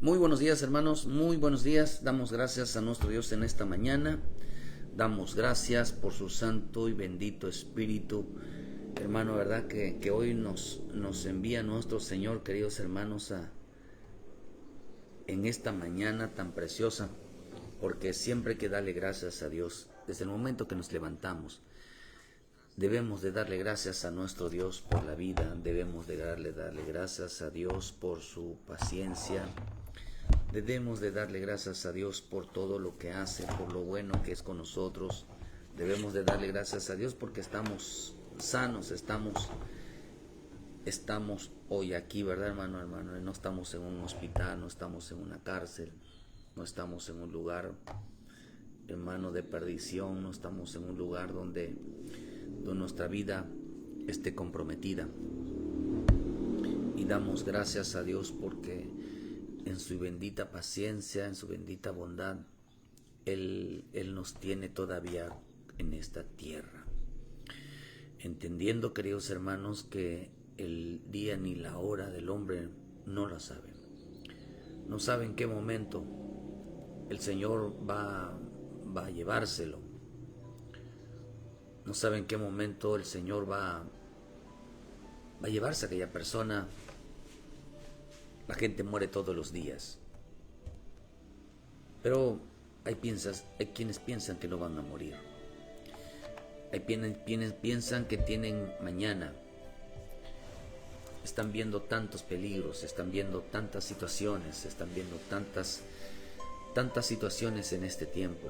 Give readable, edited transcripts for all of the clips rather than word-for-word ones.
Muy buenos días, hermanos, muy buenos días. Damos gracias a nuestro Dios en esta mañana. Damos gracias por su santo y bendito Espíritu. Hermano, ¿verdad? Que hoy nos envía nuestro Señor, queridos hermanos, en esta mañana tan preciosa, porque siempre hay que darle gracias a Dios. Desde el momento que nos levantamos, debemos de darle gracias a nuestro Dios por la vida, debemos de darle gracias a Dios por su paciencia. Debemos de darle gracias a Dios por todo lo que hace, por lo bueno que es con nosotros. Debemos de darle gracias a Dios porque estamos sanos, estamos hoy aquí, ¿verdad, hermano? No estamos en un hospital, no estamos en una cárcel, no estamos en un lugar, hermano, de perdición, no estamos en un lugar donde nuestra vida esté comprometida. Y damos gracias a Dios porque en su bendita paciencia, en su bendita bondad, Él nos tiene todavía en esta tierra. Entendiendo, queridos hermanos, que el día ni la hora del hombre no la saben. No sabe en qué momento el Señor va a llevárselo. No sabe en qué momento el Señor va a llevarse a aquella persona. La gente muere todos los días. Pero hay quienes piensan que no van a morir. Hay quienes piensan que tienen mañana. Están viendo tantos peligros, están viendo tantas situaciones, están viendo tantas situaciones en este tiempo,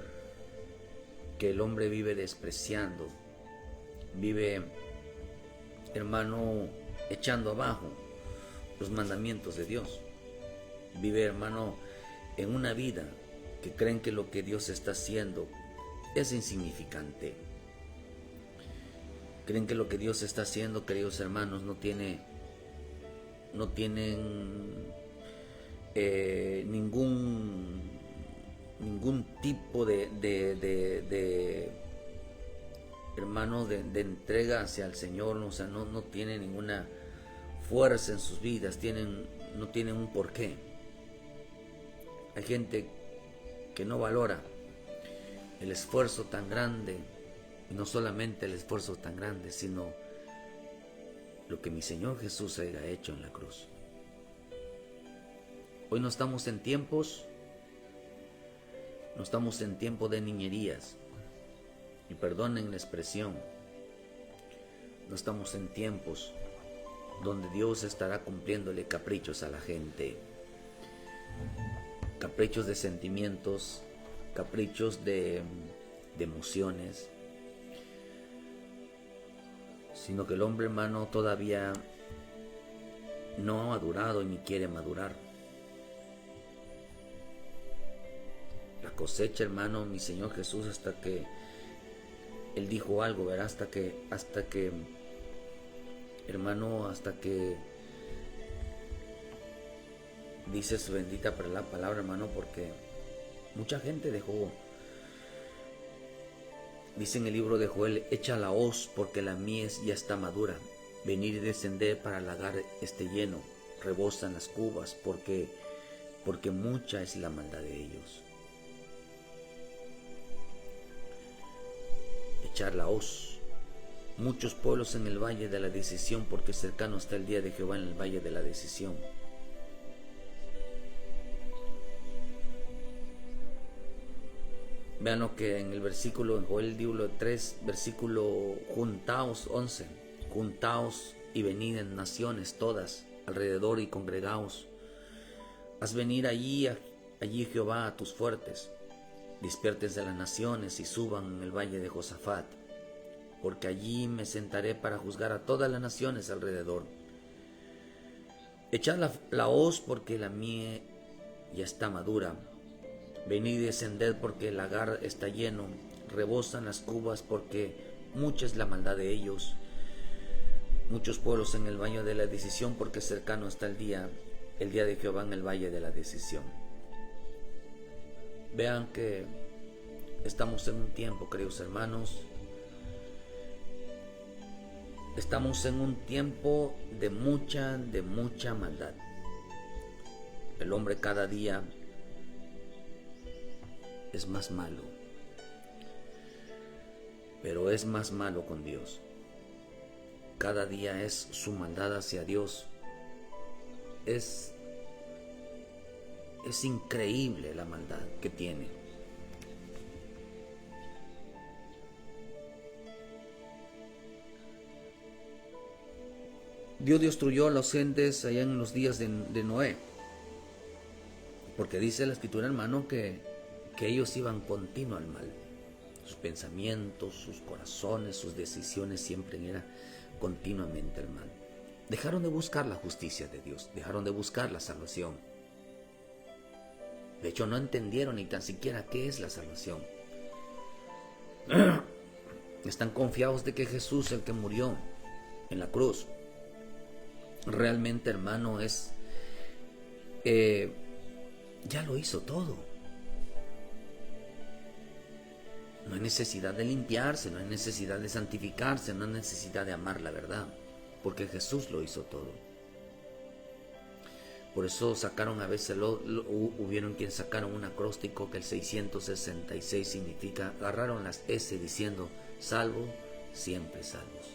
que el hombre vive despreciando, vive, hermano, echando abajo los mandamientos de Dios. Vive, hermano, en una vida que creen que lo que Dios está haciendo es insignificante. Creen que lo que Dios está haciendo, queridos hermanos, no tienen ningún tipo de hermano de entrega hacia el Señor. O sea, no tiene ninguna fuerza en sus vidas, no tienen un porqué. Hay gente que no valora el esfuerzo tan grande, y no solamente el esfuerzo tan grande, sino lo que mi Señor Jesús haya hecho en la cruz. Hoy no estamos en tiempos de niñerías, y perdonen la expresión, no estamos en tiempos donde Dios estará cumpliéndole caprichos a la gente, caprichos de sentimientos, caprichos de emociones, sino que el hombre, hermano, todavía no ha madurado y ni quiere madurar. La cosecha, hermano, mi Señor Jesús, hasta que Él dijo algo, ¿verdad? Hasta que hermano, hasta que dice su bendita palabra, hermano, porque mucha gente dejó. Dice en el libro de Joel: echa la hoz porque la mies ya está madura, venir y descender para el lagar esté lleno, rebosan las cubas porque mucha es la maldad de ellos. Echar la hoz. Muchos pueblos en el valle de la decisión, porque cercano está el día de Jehová en el valle de la decisión. Vean lo que en el versículo, en Joel libro 3, versículo juntaos 11, juntaos y venid en naciones todas alrededor y congregaos. Haz venir allí Jehová a tus fuertes, despiertes de las naciones y suban en el valle de Josafat, porque allí me sentaré para juzgar a todas las naciones alrededor. Echad la hoz porque la mies ya está madura, venid y descended porque el lagar está lleno, rebosan las cubas porque mucha es la maldad de ellos. Muchos pueblos en el valle de la decisión, porque cercano está el día de Jehová en el valle de la decisión. Vean que estamos en un tiempo, queridos hermanos, estamos en un tiempo de mucha maldad. El hombre cada día es más malo, pero es más malo con Dios. Cada día es su maldad hacia Dios. Es increíble la maldad que tiene. Dios destruyó a los gentes allá en los días de Noé, porque dice la escritura, hermano, que ellos iban continuo al mal. Sus pensamientos, sus corazones, sus decisiones siempre eran continuamente al mal. Dejaron de buscar la justicia de Dios, dejaron de buscar la salvación. De hecho, no entendieron ni tan siquiera qué es la salvación. Están confiados de que Jesús, el que murió en la cruz, realmente, hermano, ya lo hizo todo. No hay necesidad de limpiarse, no hay necesidad de santificarse, no hay necesidad de amar la verdad, porque Jesús lo hizo todo. Por eso sacaron a veces, hubieron quien sacaron un acróstico que el 666 significa, agarraron las S diciendo, salvo, siempre salvos.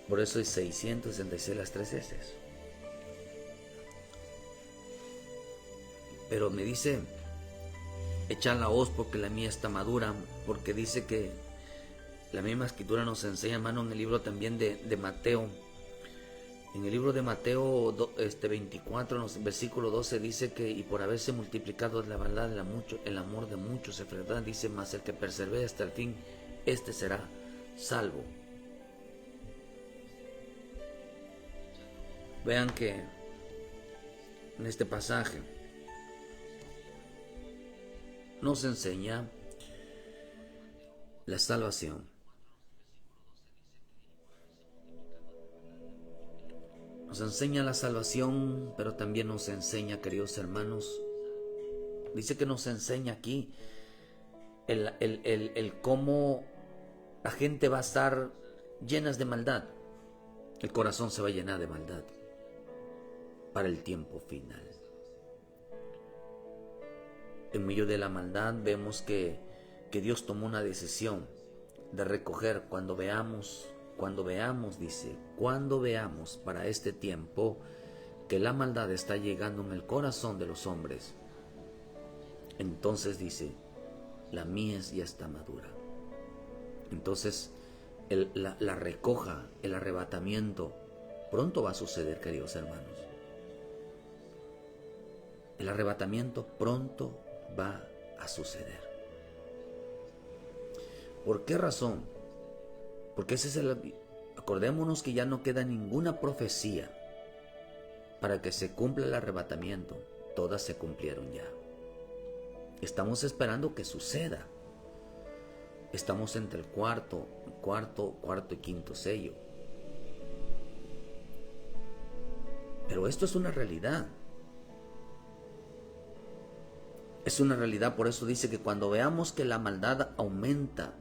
Por eso es 666 las 3 S. Pero me dice, echa la hoz porque la mía está madura, porque dice que la misma escritura nos enseña, hermano, en el libro también de Mateo. En el libro de Mateo 24, en el versículo 12, dice que, y por haberse multiplicado la maldad, el amor de muchos se enfriará, dice, mas el que persevere hasta el fin, este será salvo. Vean que en este pasaje nos enseña la salvación. Nos enseña la salvación, pero también nos enseña, queridos hermanos, dice que nos enseña aquí el cómo la gente va a estar llenas de maldad. El corazón se va a llenar de maldad para el tiempo final. En medio de la maldad vemos que Dios tomó una decisión de recoger cuando veamos, dice, cuando veamos para este tiempo que la maldad está llegando en el corazón de los hombres, entonces dice, la mies ya está madura. Entonces la recoja, el arrebatamiento, pronto va a suceder, queridos hermanos. El arrebatamiento pronto va a suceder. ¿Por qué razón? Porque acordémonos que ya no queda ninguna profecía para que se cumpla el arrebatamiento. Todas se cumplieron ya. Estamos esperando que suceda. Estamos entre el cuarto y quinto sello. Pero esto es una realidad. Es una realidad, por eso dice que cuando veamos que la maldad aumenta,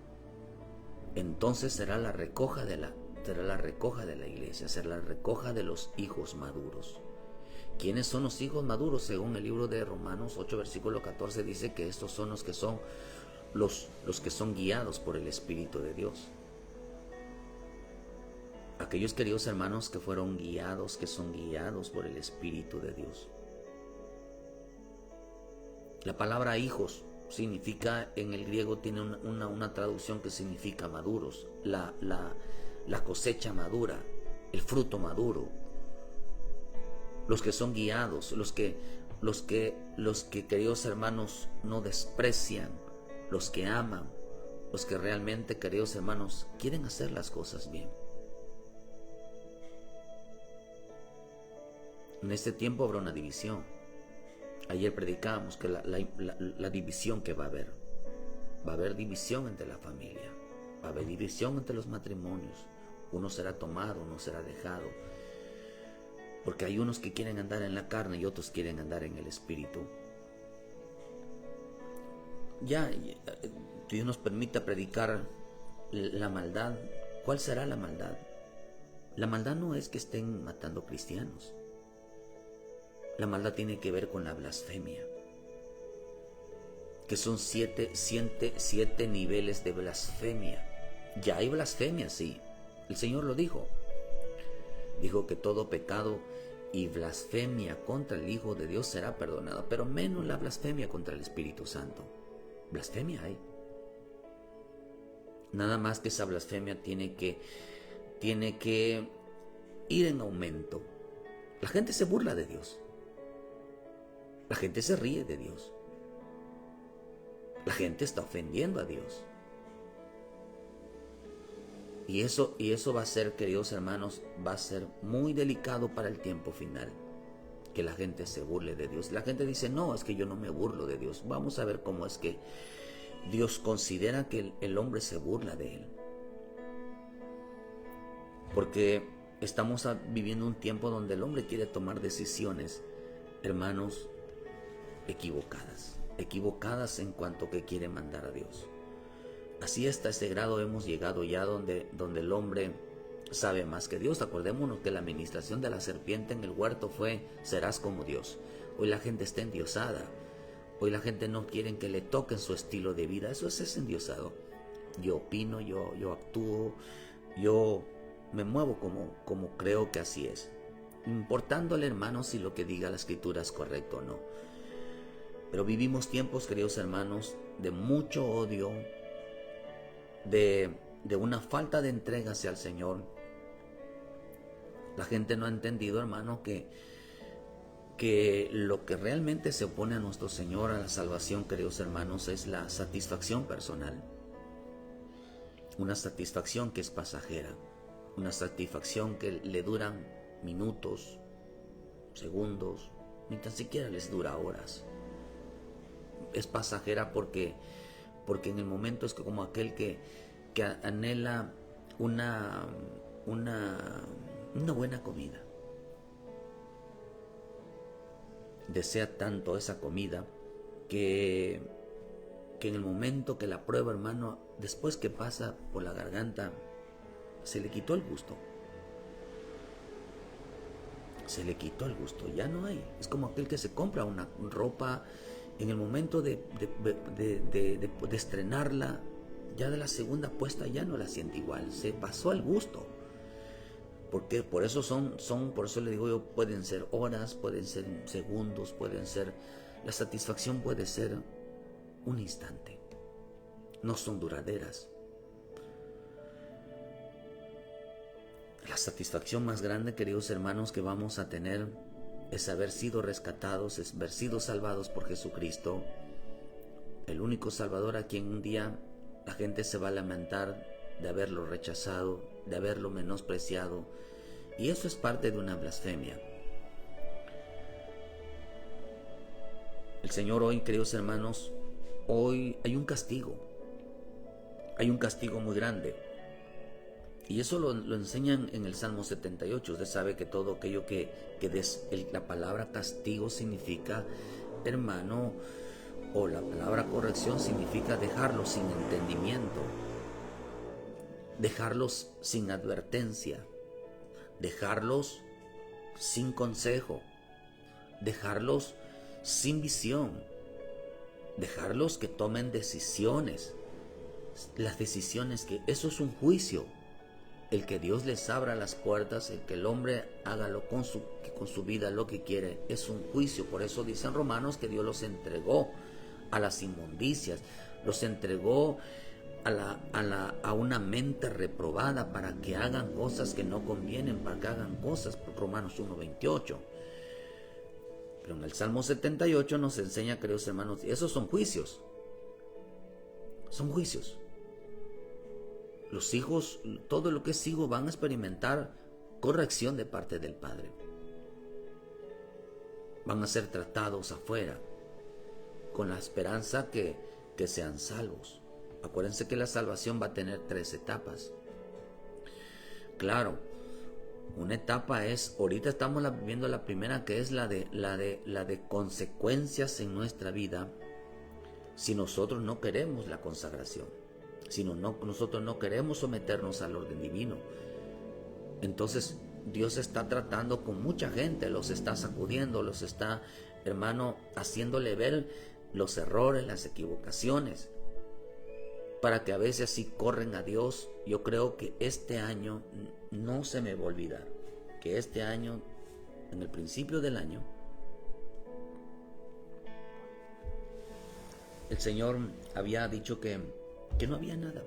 entonces será la recoja de la iglesia, será la recoja de los hijos maduros. ¿Quiénes son los hijos maduros? Según el libro de Romanos 8, versículo 14, dice que estos son los que son los que son guiados por el Espíritu de Dios. Aquellos, queridos hermanos, que fueron guiados, que son guiados por el Espíritu de Dios. La palabra hijos significa, en el griego tiene una traducción que significa maduros, la cosecha madura, el fruto maduro. Los que son guiados, los que queridos hermanos no desprecian, los que aman, los que realmente, queridos hermanos, quieren hacer las cosas bien. En este tiempo habrá una división. Ayer predicábamos que la división que va a haber. Va a haber división entre la familia. Va a haber división entre los matrimonios. Uno será tomado, uno será dejado. Porque hay unos que quieren andar en la carne y otros quieren andar en el espíritu. Ya Dios nos permita predicar la maldad. ¿Cuál será la maldad? La maldad no es que estén matando cristianos. La maldad tiene que ver con la blasfemia, que son siete niveles de blasfemia. Ya hay blasfemia, sí. El Señor lo dijo. Dijo que todo pecado y blasfemia contra el Hijo de Dios será perdonado, pero menos la blasfemia contra el Espíritu Santo. Blasfemia hay. Nada más que esa blasfemia tiene que ir en aumento. La gente se burla de Dios. La gente se ríe de Dios. La gente está ofendiendo a Dios. Y eso va a ser, queridos hermanos, va a ser muy delicado para el tiempo final, que la gente se burle de Dios. La gente dice, no, es que yo no me burlo de Dios. Vamos a ver cómo es que Dios considera que el hombre se burla de Él. Porque estamos viviendo un tiempo donde el hombre quiere tomar decisiones, hermanos, equivocadas en cuanto que quiere mandar a Dios. Así hasta ese grado hemos llegado ya donde el hombre sabe más que Dios. Acordémonos que la administración de la serpiente en el huerto fue: serás como Dios. Hoy la gente está endiosada. Hoy la gente no quiere que le toquen su estilo de vida. Eso es endiosado. Yo opino, yo actúo, yo me muevo como creo que así es, importándole, hermanos, si lo que diga la Escritura es correcto o no. Pero vivimos tiempos, queridos hermanos, de mucho odio, de una falta de entrega hacia el Señor. La gente no ha entendido, hermano, que lo que realmente se opone a nuestro Señor, a la salvación, queridos hermanos, es la satisfacción personal. Una satisfacción que es pasajera, una satisfacción que le duran minutos, segundos, ni tan siquiera les dura horas. Es pasajera porque en el momento es como aquel que anhela una buena comida. Desea tanto esa comida que en el momento que la prueba, hermano, después que pasa por la garganta, se le quitó el gusto. Se le quitó el gusto, ya no hay. Es como aquel que se compra una ropa, en el momento de estrenarla, ya de la segunda puesta ya no la siente igual, se pasó el gusto. Porque por eso por eso le digo yo, pueden ser horas, pueden ser segundos, la satisfacción puede ser un instante, no son duraderas. La satisfacción más grande, queridos hermanos, que vamos a tener es haber sido rescatados, es haber sido salvados por Jesucristo, el único Salvador a quien un día la gente se va a lamentar de haberlo rechazado, de haberlo menospreciado, y eso es parte de una blasfemia. El Señor hoy, queridos hermanos, hoy hay un castigo muy grande, y eso lo enseñan en el Salmo 78. Usted sabe que todo aquello la palabra castigo significa, hermano, o la palabra corrección significa dejarlos sin entendimiento, dejarlos sin advertencia, dejarlos sin consejo, dejarlos sin visión, dejarlos que tomen decisiones. Las decisiones eso es un juicio. El que Dios les abra las puertas, el que el hombre haga con su vida lo que quiere, es un juicio. Por eso dicen Romanos que Dios los entregó a las inmundicias, los entregó a una mente reprobada para que hagan cosas que no convienen, para que hagan cosas, Romanos 1:28. Pero en el Salmo 78 nos enseña, queridos hermanos, esos son juicios. Son juicios. Los hijos, todo lo que es hijo, van a experimentar corrección de parte del Padre. Van a ser tratados afuera con la esperanza que sean salvos. Acuérdense que la salvación va a tener 3 etapas. Claro, una etapa es, ahorita estamos viviendo la primera, que es la de consecuencias en nuestra vida si nosotros no queremos la consagración, si nosotros no queremos someternos al orden divino. Entonces Dios está tratando con mucha gente, los está sacudiendo, los está, hermano, haciéndole ver los errores, las equivocaciones, para que a veces sí corren a Dios. Yo creo que este año no se me va a olvidar, que este año, en el principio del año, el Señor había dicho que no había nada,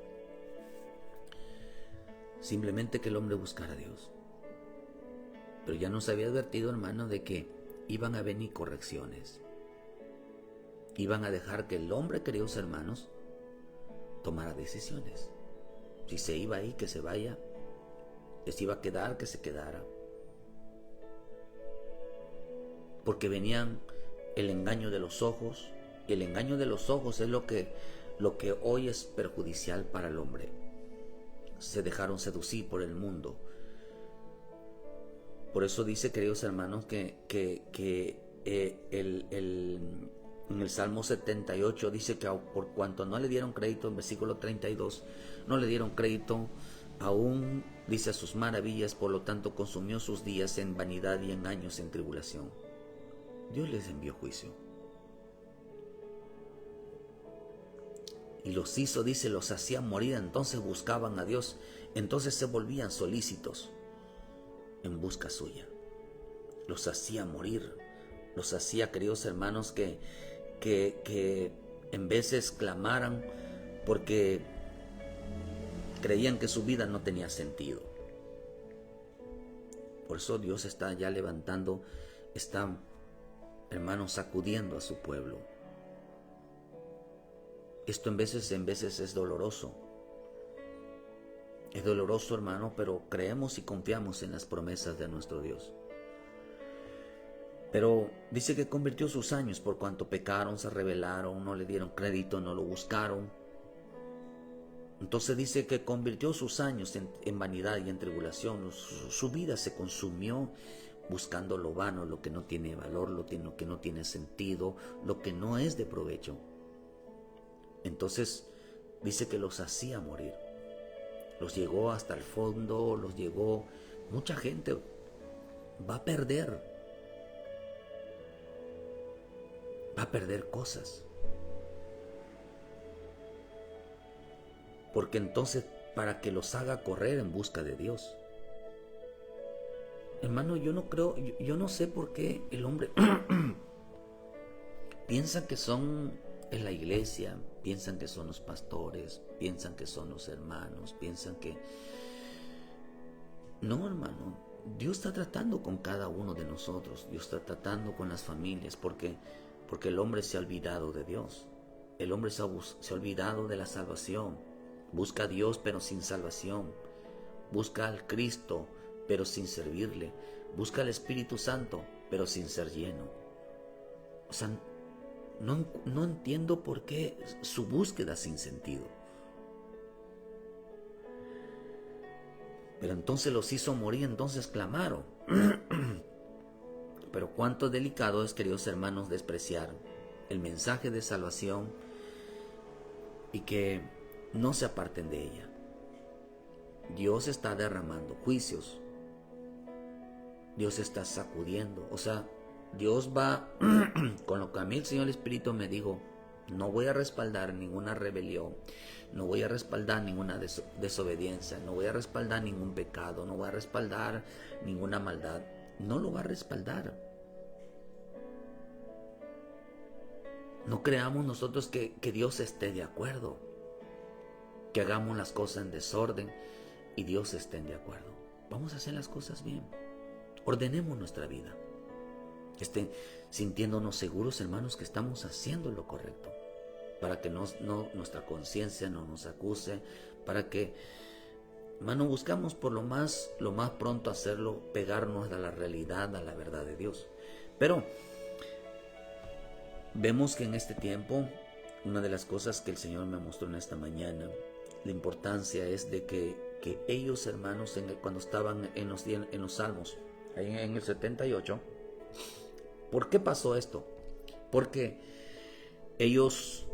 simplemente que el hombre buscara a Dios. Pero ya nos había advertido, hermano, de que iban a venir correcciones. Iban a dejar que el hombre, queridos hermanos, tomara decisiones. Si se iba ahí, que se vaya. Que se iba a quedar, que se quedara. Porque venían el engaño de los ojos. Y el engaño de los ojos es lo que hoy es perjudicial para el hombre. Se dejaron seducir por el mundo. Por eso dice, queridos hermanos, que en el Salmo 78 dice que por cuanto no le dieron crédito, en versículo 32, no le dieron crédito, aún dice a sus maravillas, por lo tanto consumió sus días en vanidad y engaños, en tribulación. Dios les envió juicio. Y los hizo, dice, los hacía morir, entonces buscaban a Dios, entonces se volvían solícitos en busca suya. Los hacía morir, los hacía, queridos hermanos, que en veces clamaran porque creían que su vida no tenía sentido. Por eso Dios está ya levantando, está, hermanos, sacudiendo a su pueblo. Esto en veces es doloroso. Es doloroso, hermano, pero creemos y confiamos en las promesas de nuestro Dios. Pero dice que convirtió sus años por cuanto pecaron, se rebelaron, no le dieron crédito, no lo buscaron. Entonces dice que convirtió sus años en vanidad y en tribulación. Su vida se consumió buscando lo vano, lo que no tiene valor, lo que no tiene sentido, lo que no es de provecho. Entonces dice que los hacía morir. Los llegó hasta el fondo, los llegó. Mucha gente va a perder cosas. Porque entonces, para que los haga correr en busca de Dios. Hermano, yo no sé por qué el hombre piensa que son en la iglesia, piensan que son los pastores, piensan que son los hermanos, piensan que... No, hermano, Dios está tratando con cada uno de nosotros, Dios está tratando con las familias, porque el hombre se ha olvidado de Dios, el hombre se ha olvidado de la salvación, busca a Dios pero sin salvación, busca al Cristo pero sin servirle, busca al Espíritu Santo pero sin ser lleno. O sea, no entiendo por qué su búsqueda sin sentido. Pero entonces los hizo morir, entonces clamaron. Pero cuánto delicado es, queridos hermanos, despreciar el mensaje de salvación y que no se aparten de ella. Dios está derramando juicios. Dios está sacudiendo. O sea, Dios va, con lo que a mí el Señor Espíritu me dijo, no voy a respaldar ninguna rebelión, no voy a respaldar ninguna desobediencia, no voy a respaldar ningún pecado, no voy a respaldar ninguna maldad. No lo va a respaldar. No creamos nosotros que Dios esté de acuerdo, que hagamos las cosas en desorden y Dios esté de acuerdo. Vamos a hacer las cosas bien. Ordenemos nuestra vida. Estén sintiéndonos seguros, hermanos, que estamos haciendo lo correcto, para que nuestra conciencia no nos acuse, para que, hermano, buscamos por lo más pronto hacerlo, pegarnos a la realidad, a la verdad de Dios. Pero vemos que en este tiempo, una de las cosas que el Señor me mostró en esta mañana, la importancia es de que ellos, hermanos, cuando estaban en los Salmos, ahí en el 78, ¿por qué pasó esto? Porque ellos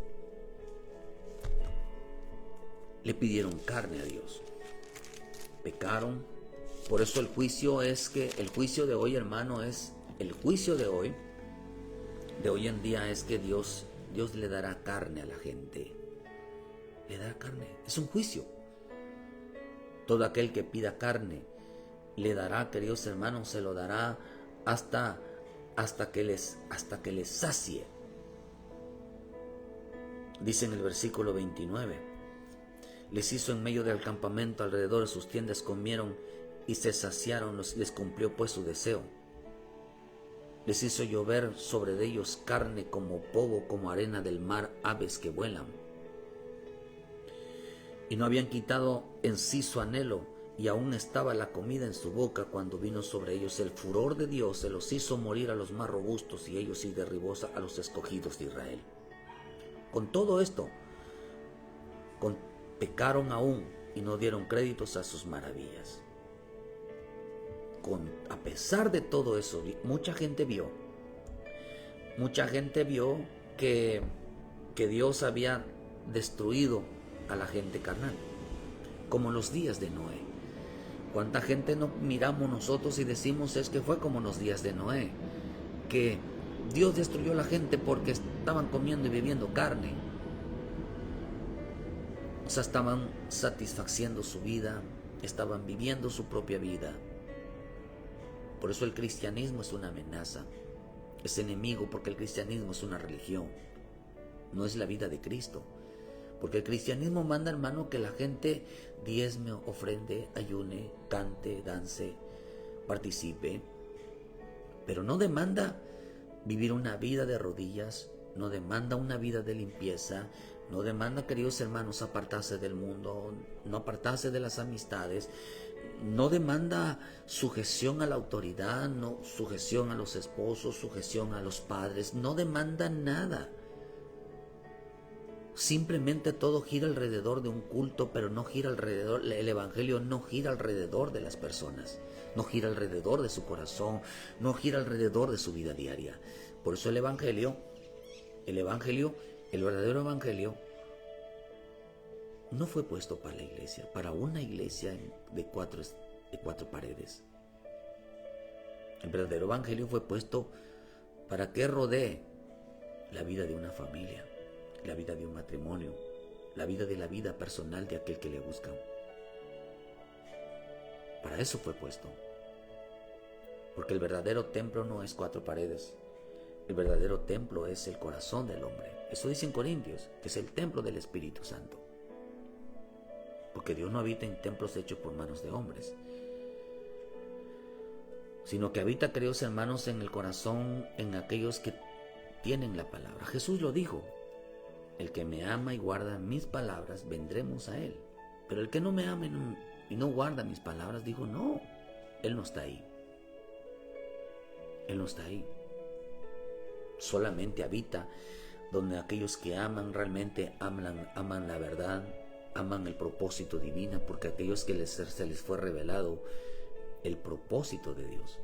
le pidieron carne a Dios, pecaron Por eso el juicio de hoy, hermano, el juicio de hoy en día es que Dios le dará carne a la gente. Le dará carne. Es un juicio. Todo aquel que pida carne le dará, queridos hermanos, se lo dará hasta que les sacie. Dice en el versículo 29, les hizo en medio del campamento, alrededor de sus tiendas comieron y se saciaron, les cumplió pues su deseo. Les hizo llover sobre de ellos carne como polvo, como arena del mar, aves que vuelan. Y no habían quitado en sí su anhelo, y aún estaba la comida en su boca cuando vino sobre ellos el furor de Dios, se los hizo morir a los más robustos, y ellos sí derribó a los escogidos de Israel. Con todo esto, pecaron aún y no dieron créditos a sus maravillas. A pesar de todo eso, mucha gente vio que Dios había destruido a la gente carnal, como en los días de Noé. ¿Cuánta gente no miramos nosotros y decimos es que fue como en los días de Noé? Que Dios destruyó a la gente porque estaban comiendo y bebiendo carne. O sea, estaban satisfaciendo su vida, estaban viviendo su propia vida. Por eso el cristianismo es una amenaza, es enemigo, porque el cristianismo es una religión, no es la vida de Cristo. Porque el cristianismo manda, hermano, que la gente diezme, ofrende, ayune, cante, dance, participe. Pero no demanda vivir una vida de rodillas, no demanda una vida de limpieza, no demanda, queridos hermanos, apartarse del mundo, no apartarse de las amistades, no demanda sujeción a la autoridad, no sujeción a los esposos, sujeción a los padres, no demanda nada. Simplemente todo gira alrededor de un culto, pero no gira alrededor, el evangelio no gira alrededor de las personas, no gira alrededor de su corazón, no gira alrededor de su vida diaria. Por eso el verdadero evangelio no fue puesto para la iglesia, para una iglesia de cuatro paredes. El verdadero evangelio fue puesto para que rodee la vida de una familia, la vida de un matrimonio, la vida personal de aquel que le busca. Para eso fue puesto. Porque el verdadero templo no es cuatro paredes. El verdadero templo es el corazón del hombre. Eso dice en Corintios, que es el templo del Espíritu Santo. Porque Dios no habita en templos hechos por manos de hombres, sino que habita, queridos hermanos, en el corazón, en aquellos que tienen la palabra. Jesús lo dijo: el que me ama y guarda mis palabras, vendremos a él. Pero el que no me ama y no guarda mis palabras, dijo, no, él no está ahí. Él no está ahí. Solamente habita donde aquellos que aman realmente aman la verdad, aman el propósito divino, porque aquellos que se les fue revelado el propósito de Dios.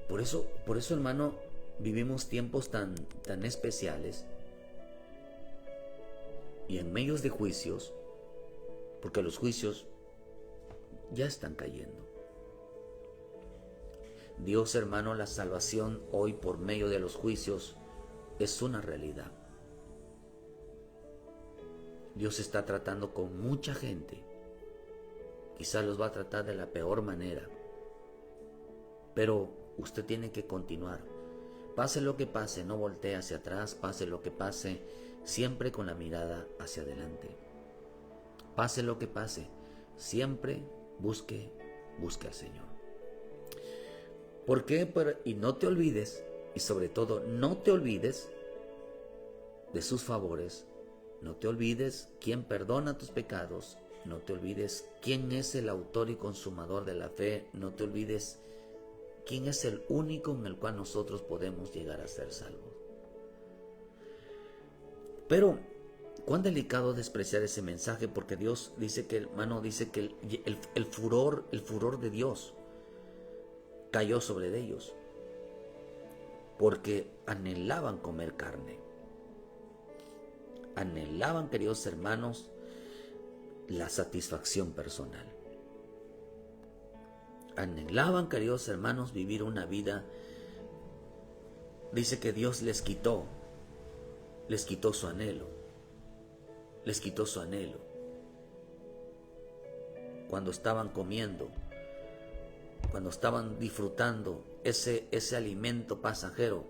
Por eso, hermano, vivimos tiempos tan especiales y en medios de juicios, porque los juicios ya están cayendo. Dios, hermano, la salvación hoy por medio de los juicios es una realidad. Dios está tratando con mucha gente. Quizás los va a tratar de la peor manera, pero usted tiene que continuar. Pase lo que pase, no voltee hacia atrás. Pase lo que pase, siempre con la mirada hacia adelante. Pase lo que pase, siempre busque al Señor. ¿Por qué? Y no te olvides, y sobre todo no te olvides de sus favores. No te olvides quién perdona tus pecados. No te olvides quién es el autor y consumador de la fe. No te olvides quién es el único en el cual nosotros podemos llegar a ser salvos. Pero cuán delicado despreciar ese mensaje, porque Dios dice que, hermano, dice que el furor de Dios cayó sobre ellos, porque anhelaban comer carne. Anhelaban, queridos hermanos, la satisfacción personal. Anhelaban, queridos hermanos, vivir una vida. Dice que Dios les quitó su anhelo. Les quitó su anhelo. Cuando estaban comiendo, cuando estaban disfrutando ese alimento pasajero,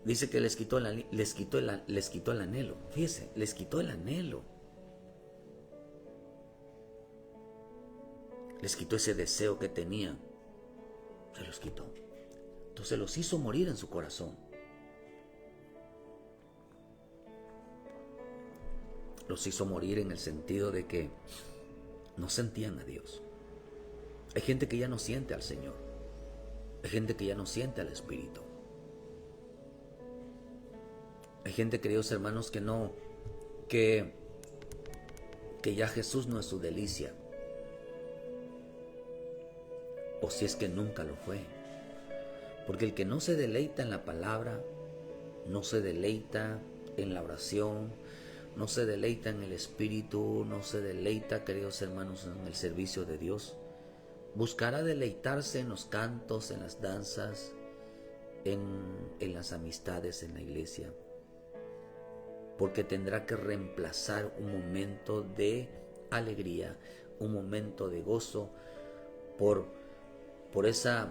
dice que les quitó el anhelo. Fíjese, les quitó el anhelo. Les quitó ese deseo que tenían. Se los quitó. Entonces los hizo morir en su corazón. Los hizo morir en el sentido de que no sentían a Dios. Hay gente que ya no siente al Señor. Hay gente que ya no siente al Espíritu. Hay gente, queridos hermanos, que ya Jesús no es su delicia. O si es que nunca lo fue. Porque el que no se deleita en la palabra, no se deleita en la oración, no se deleita en el Espíritu, no se deleita, queridos hermanos, en el servicio de Dios, buscará deleitarse en los cantos, en las danzas, en las amistades en la iglesia. Porque tendrá que reemplazar un momento de alegría, un momento de gozo por ese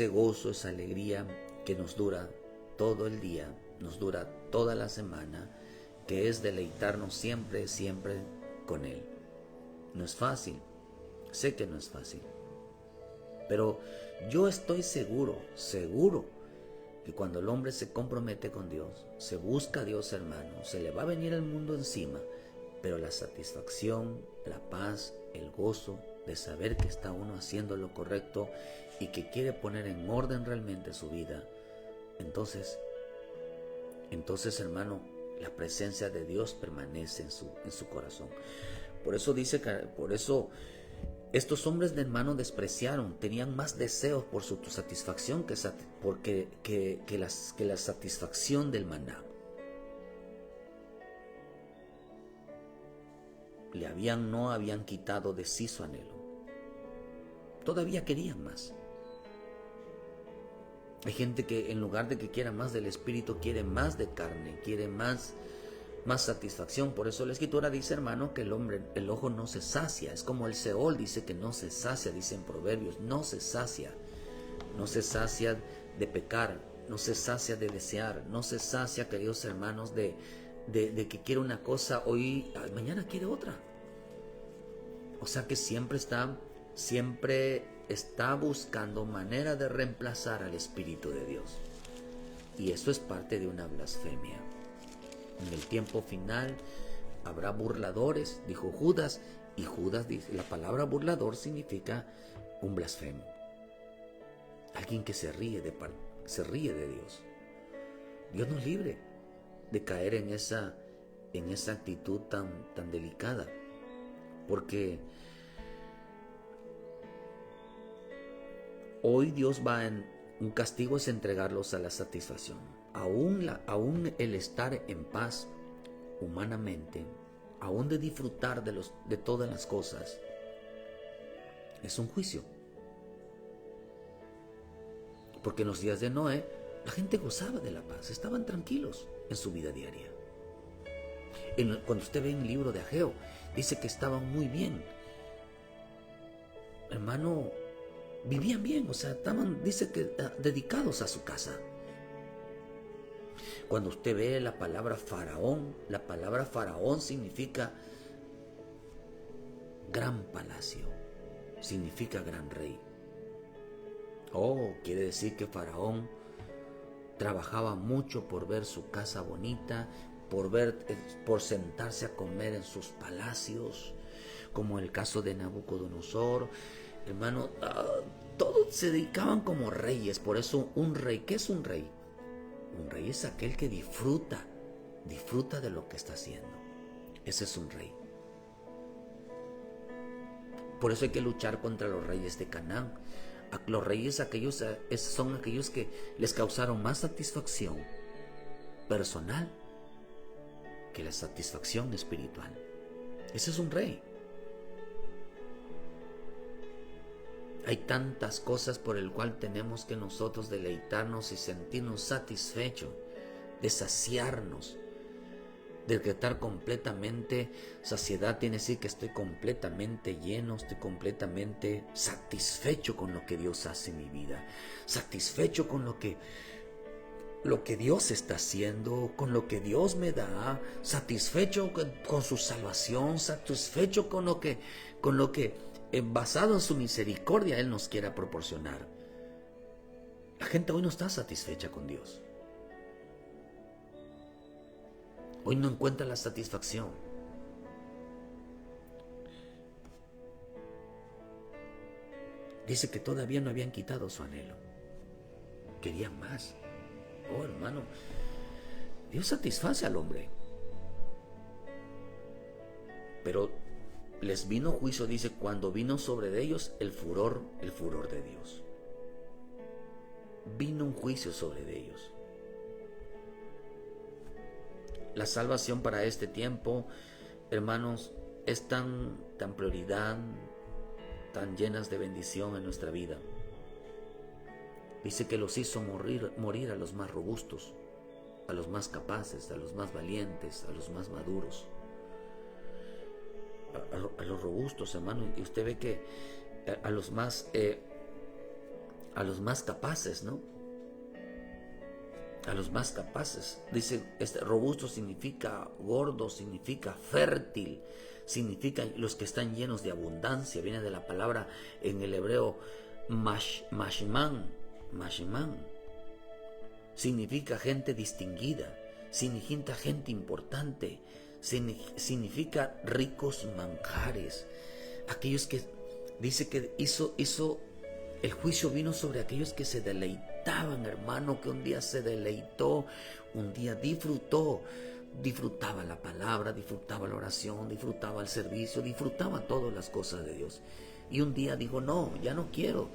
gozo, esa alegría que nos dura todo el día, nos dura toda la semana, que es deleitarnos siempre con Él. No es fácil, sé que no es fácil, pero yo estoy seguro que cuando el hombre se compromete con Dios, se busca a Dios, hermano, se le va a venir el mundo encima, pero la satisfacción, la paz, el gozo de saber que está uno haciendo lo correcto y que quiere poner en orden realmente su vida, entonces hermano, la presencia de Dios permanece en su corazón. Por eso estos hombres de hermano despreciaron, tenían más deseos por su satisfacción que la satisfacción del maná. No habían quitado de sí su anhelo. Todavía querían más. Hay gente que en lugar de que quiera más del Espíritu, quiere más de carne, quiere más satisfacción. Por eso la Escritura dice, hermano, que el ojo no se sacia. Es como el Seol dice que no se sacia, dice en Proverbios, no se sacia. No se sacia de pecar, no se sacia de desear, no se sacia, queridos hermanos, de que quiere una cosa hoy, mañana quiere otra. O sea que siempre está buscando manera de reemplazar al Espíritu de Dios. Y eso es parte de una blasfemia. En el tiempo final habrá burladores, dijo Judas, y Judas dice, la palabra burlador significa un blasfemo. Alguien que se ríe de Dios. Dios nos libre de caer en esa actitud tan delicada, porque hoy Dios un castigo es entregarlos a la satisfacción. Aún el estar en paz humanamente, aún de disfrutar de todas las cosas, es un juicio. Porque en los días de Noé, la gente gozaba de la paz, estaban tranquilos en su vida diaria. Cuando usted ve en el libro de Ageo, dice que estaban muy bien. Hermano, vivían bien, o sea, dice que dedicados a su casa. Cuando usted ve la palabra faraón significa gran palacio, significa gran rey. Quiere decir que Faraón trabajaba mucho por ver su casa bonita, por sentarse a comer en sus palacios, como el caso de Nabucodonosor. Hermano, todos se dedicaban como reyes. Por eso un rey, ¿qué es un rey? Un rey es aquel que disfruta de lo que está haciendo. Ese es un rey. Por eso hay que luchar contra los reyes de Canaán. Los reyes son aquellos que les causaron más satisfacción personal que la satisfacción espiritual. Ese es un rey. Hay tantas cosas por el cual tenemos que nosotros deleitarnos y sentirnos satisfechos, de saciarnos, de estar completamente saciedad. Tiene que decir que estoy completamente lleno, estoy completamente satisfecho con lo que Dios hace en mi vida, satisfecho con lo que Dios está haciendo, con lo que Dios me da, satisfecho con su salvación, satisfecho con lo que basado en su misericordia Él nos quiera proporcionar. La gente hoy no está satisfecha con Dios. Hoy no encuentra la satisfacción. Dice que todavía no habían quitado su anhelo. Querían más. Oh, hermano, Dios satisface al hombre. Pero les vino juicio, dice, cuando vino sobre ellos el furor de Dios. Vino un juicio sobre ellos. La salvación para este tiempo, hermanos, es tan prioridad, tan llenas de bendición en nuestra vida. Dice que los hizo morir a los más robustos, a los más capaces, a los más valientes, a los más maduros, a los robustos, hermano. Y usted ve que a los más capaces, ¿no? A los más capaces. Dice, robusto significa gordo, significa fértil, significa los que están llenos de abundancia. Viene de la palabra en el hebreo mashman. Significa gente distinguida, significa gente importante, significa ricos manjares. Aquellos que dice que hizo el juicio vino sobre aquellos que se deleitaban, hermano, que un día se deleitó, un día disfrutaba la palabra, disfrutaba la oración, disfrutaba el servicio, disfrutaba todas las cosas de Dios. Y un día dijo, no, ya no quiero,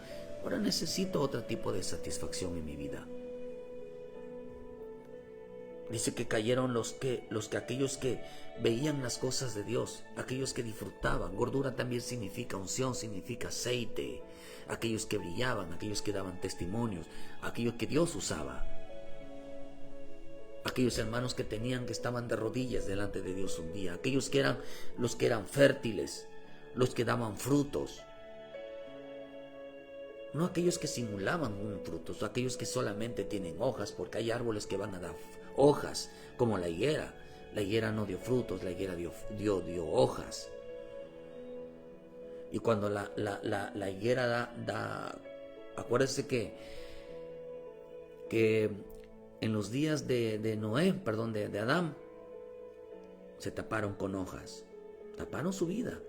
ahora necesito otro tipo de satisfacción en mi vida. Dice que cayeron aquellos que veían las cosas de Dios, aquellos que disfrutaban. Gordura también significa unción, significa aceite. Aquellos que brillaban, aquellos que daban testimonios, aquellos que Dios usaba. Aquellos hermanos que estaban de rodillas delante de Dios un día. Aquellos que eran los que eran fértiles, los que daban frutos. No aquellos que simulaban frutos, aquellos que solamente tienen hojas, porque hay árboles que van a dar hojas, como la higuera. La higuera no dio frutos, la higuera dio hojas. Y cuando la higuera da, acuérdense que en los días de Adán, se taparon con hojas, taparon su vida,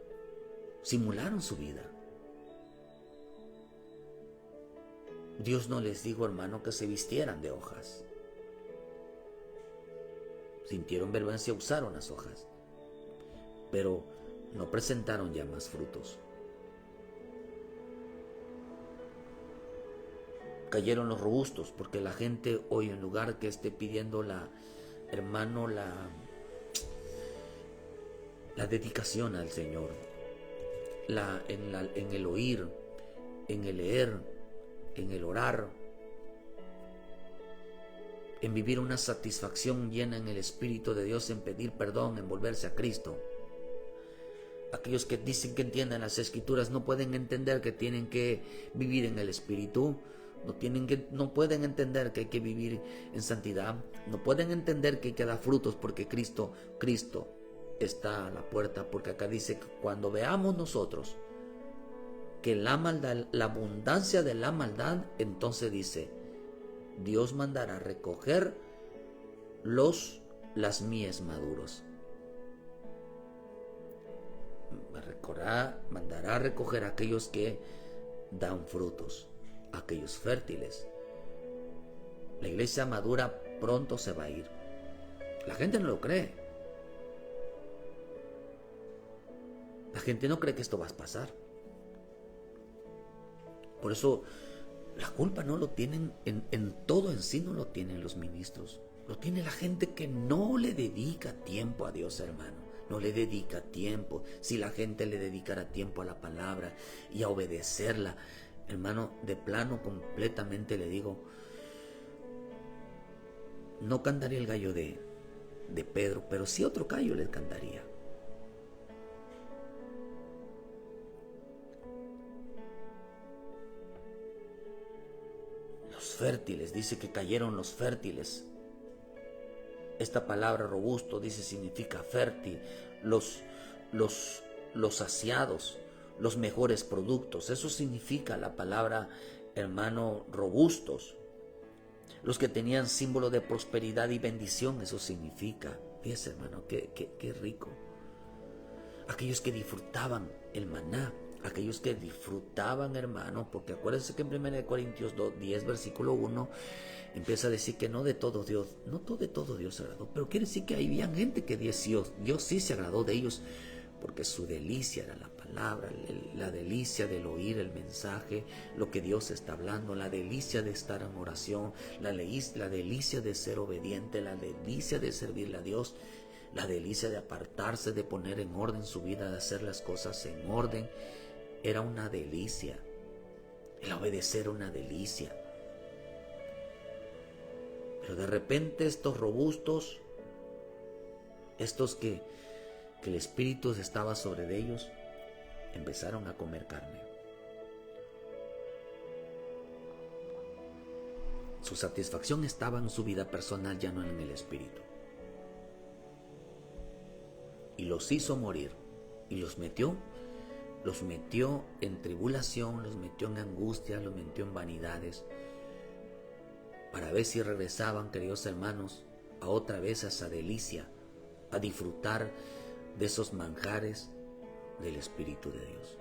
simularon su vida. Dios no les dijo, hermano, que se vistieran de hojas. Sintieron vergüenza, usaron las hojas, pero no presentaron ya más frutos. Cayeron los robustos, porque la gente hoy, en lugar que esté pidiendo la dedicación al Señor, en el oír, en el leer, en el orar, en vivir una satisfacción llena en el Espíritu de Dios, en pedir perdón, en volverse a Cristo. Aquellos que dicen que entienden las Escrituras no pueden entender que tienen que vivir en el Espíritu. No pueden entender que hay que vivir en santidad. No pueden entender que hay que dar frutos, porque Cristo está a la puerta. Porque acá dice que cuando veamos nosotros que la maldad, la abundancia de la maldad, entonces dice, Dios mandará recoger las mies maduros. Mandará recoger a aquellos que dan frutos, aquellos fértiles. La iglesia madura pronto se va a ir. La gente no lo cree. La gente no cree que esto va a pasar. Por eso la culpa no lo tienen en todo en sí, no lo tienen los ministros. Lo tiene la gente que no le dedica tiempo a Dios, hermano. No le dedica tiempo. Si la gente le dedicara tiempo a la palabra y a obedecerla, hermano, de plano completamente le digo, no cantaría el gallo de Pedro, pero sí otro gallo le cantaría. Los fértiles, dice que cayeron los fértiles. Esta palabra robusto, dice, significa fértil. Los saciados, los mejores productos. Eso significa la palabra, hermano, robustos. Los que tenían símbolo de prosperidad y bendición, eso significa. Fíjese, hermano, qué rico. Aquellos que disfrutaban el maná, aquellos que disfrutaban, hermano, porque acuérdense que en 1 Corintios 10, versículo 1, empieza a decir que no de todo Dios se agradó, pero quiere decir que había gente que Dios sí se agradó de ellos, porque su delicia era la palabra, la delicia del oír el mensaje, lo que Dios está hablando, la delicia de estar en oración, la delicia de ser obediente, la delicia de servirle a Dios, la delicia de apartarse, de poner en orden su vida, de hacer las cosas en orden. Era una delicia. El obedecer era una delicia. Pero de repente estos robustos, estos que el Espíritu estaba sobre de ellos, empezaron a comer carne. Su satisfacción estaba en su vida personal, ya no en el Espíritu. Y los hizo morir. Y los metió en tribulación, los metió en angustia, los metió en vanidades, para ver si regresaban, queridos hermanos, a otra vez a esa delicia, a disfrutar de esos manjares del Espíritu de Dios.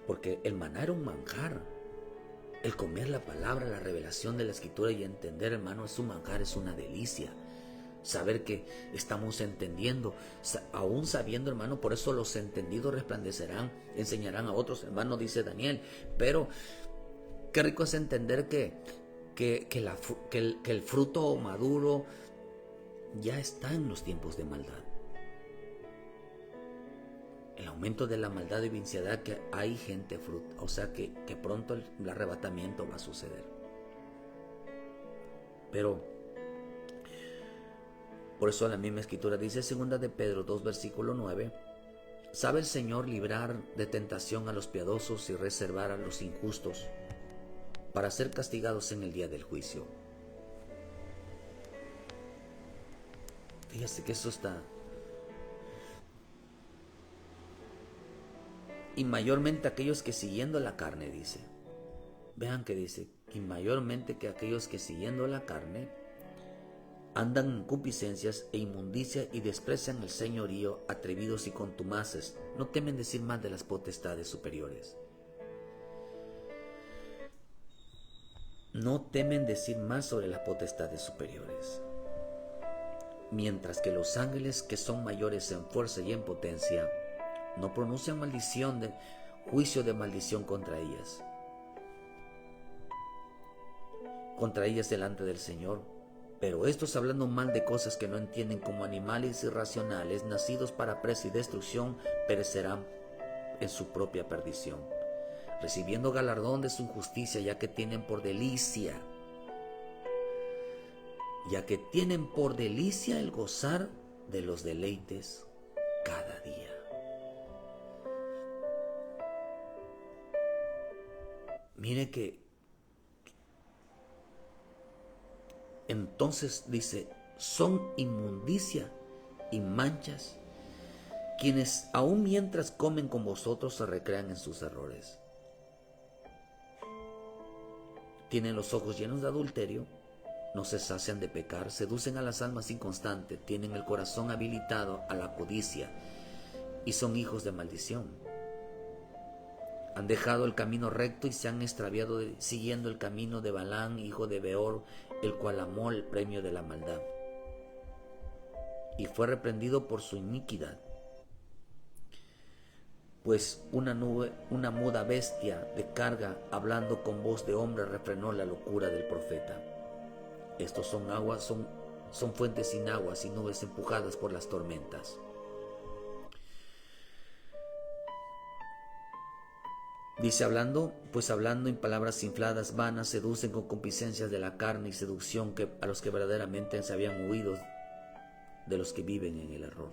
Porque el maná era un manjar. El comer la palabra, la revelación de la Escritura y entender, hermano, es un manjar, es una delicia. Saber que estamos entendiendo, aún sabiendo, hermano, por eso los entendidos resplandecerán, enseñarán a otros, hermano, dice Daniel. Pero qué rico es entender que el fruto maduro ya está en los tiempos de maldad. El aumento de la maldad y vinciedad, que hay gente o sea que pronto el arrebatamiento va a suceder. Pero por eso la misma Escritura dice, 2 de Pedro 2, versículo 9, ¿sabe el Señor librar de tentación a los piadosos y reservar a los injustos para ser castigados en el día del juicio? Fíjese que eso está. Y mayormente aquellos que siguiendo la carne, dice. Vean que dice, y mayormente que aquellos que siguiendo la carne andan en concupiscencias e inmundicia y desprecian el señorío, atrevidos y contumaces, no temen decir más de las potestades superiores. No temen decir más sobre las potestades superiores. Mientras que los ángeles, que son mayores en fuerza y en potencia, no pronuncian juicio de maldición contra ellas delante del Señor. Pero estos, hablando mal de cosas que no entienden, como animales irracionales, nacidos para presa y destrucción, perecerán en su propia perdición, recibiendo galardón de su injusticia, ya que tienen por delicia el gozar de los deleites cada día. Mire que entonces dice, son inmundicia y manchas quienes aun mientras comen con vosotros se recrean en sus errores. Tienen los ojos llenos de adulterio, no se sacian de pecar, seducen a las almas inconstantes, tienen el corazón habilitado a la codicia y son hijos de maldición. Han dejado el camino recto y se han extraviado siguiendo el camino de Balaam, hijo de Beor, el cual amó el premio de la maldad y fue reprendido por su iniquidad. Pues una muda bestia de carga, hablando con voz de hombre, refrenó la locura del profeta. Estos son aguas, son fuentes sin aguas y nubes empujadas por las tormentas. Dice, hablando en palabras infladas, vanas, seducen con concupiscencias de la carne y seducción a los que verdaderamente se habían huido de los que viven en el error.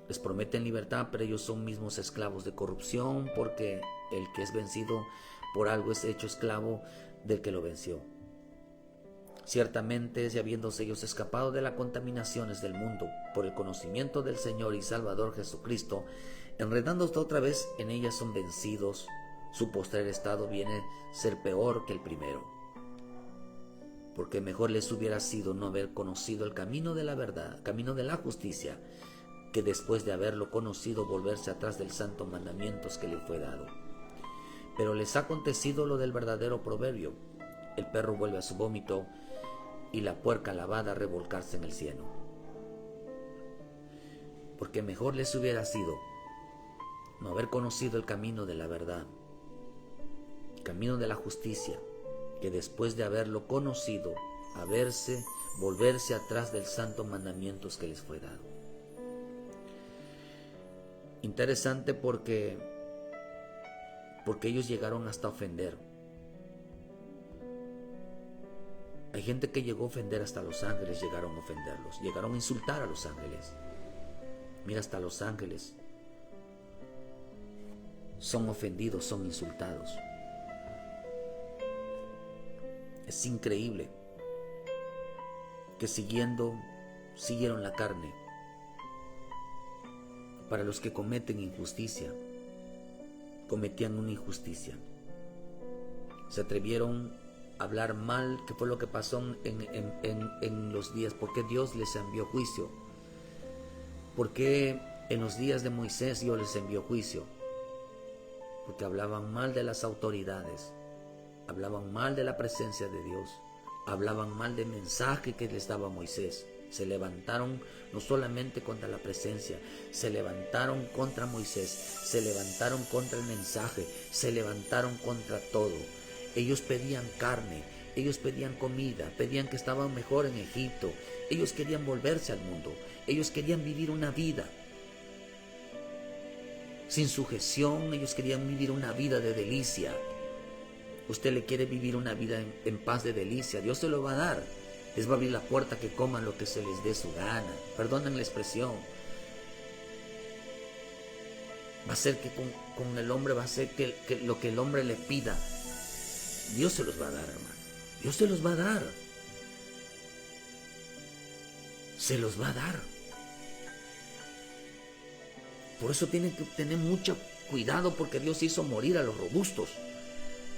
Les prometen libertad, pero ellos son mismos esclavos de corrupción, porque el que es vencido por algo es hecho esclavo del que lo venció. Ciertamente, si habiéndose ellos escapado de las contaminaciones del mundo por el conocimiento del Señor y Salvador Jesucristo, enredándose otra vez en ellas son vencidos, su postrer estado viene a ser peor que el primero. Porque mejor les hubiera sido no haber conocido el camino de la verdad, camino de la justicia, que después de haberlo conocido volverse atrás del santo mandamientos que le fue dado. Pero les ha acontecido lo del verdadero proverbio: el perro vuelve a su vómito y la puerca lavada a revolcarse en el cieno. Porque mejor les hubiera sido no haber conocido el camino de la verdad, el camino de la justicia, que después de haberlo conocido, volverse atrás del santo mandamientos que les fue dado. Interesante porque ellos llegaron hasta ofender. Hay gente que llegó a ofender hasta los ángeles, llegaron a ofenderlos, llegaron a insultar a los ángeles. Mira, hasta los ángeles son ofendidos, son insultados. Es increíble que siguieron la carne. Para los que cometen injusticia, cometían una injusticia. Se atrevieron a hablar mal, que fue lo que pasó en los días. ¿Por qué Dios les envió juicio? ¿Por qué en los días de Moisés Dios les envió juicio? Porque hablaban mal de las autoridades, hablaban mal de la presencia de Dios, hablaban mal del mensaje que les daba Moisés. Se levantaron no solamente contra la presencia, se levantaron contra Moisés, se levantaron contra el mensaje, se levantaron contra todo. Ellos pedían carne, ellos pedían comida, pedían que estaban mejor en Egipto. Ellos querían volverse al mundo, ellos querían vivir una vida sin sujeción, ellos querían vivir una vida de delicia. Usted le quiere vivir una vida en paz, de delicia, Dios se lo va a dar. Les va a abrir la puerta que coman lo que se les dé su gana. Perdonen la expresión. Va a ser que con el hombre va a ser que lo que el hombre le pida, Dios se los va a dar, hermano. Dios se los va a dar. Se los va a dar. Por eso tienen que tener mucho cuidado, porque Dios hizo morir a los robustos.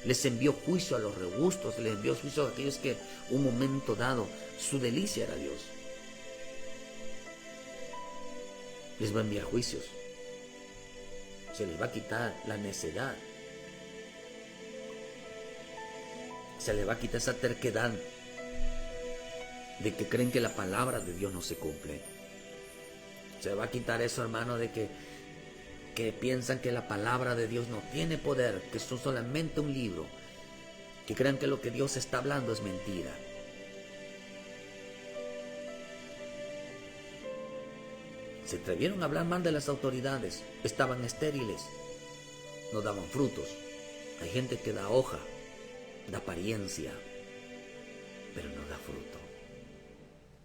Les envió juicio a los robustos, les envió juicio a aquellos que un momento dado su delicia era Dios. Les va a enviar juicios. Se les va a quitar la necedad. Se les va a quitar esa terquedad de que creen que la palabra de Dios no se cumple. Se va a quitar eso, hermano, de que piensan que la palabra de Dios no tiene poder, que es solamente un libro, que crean que lo que Dios está hablando es mentira. Se atrevieron a hablar mal de las autoridades, estaban estériles, no daban frutos. Hay gente que da hoja, da apariencia, pero no da fruto.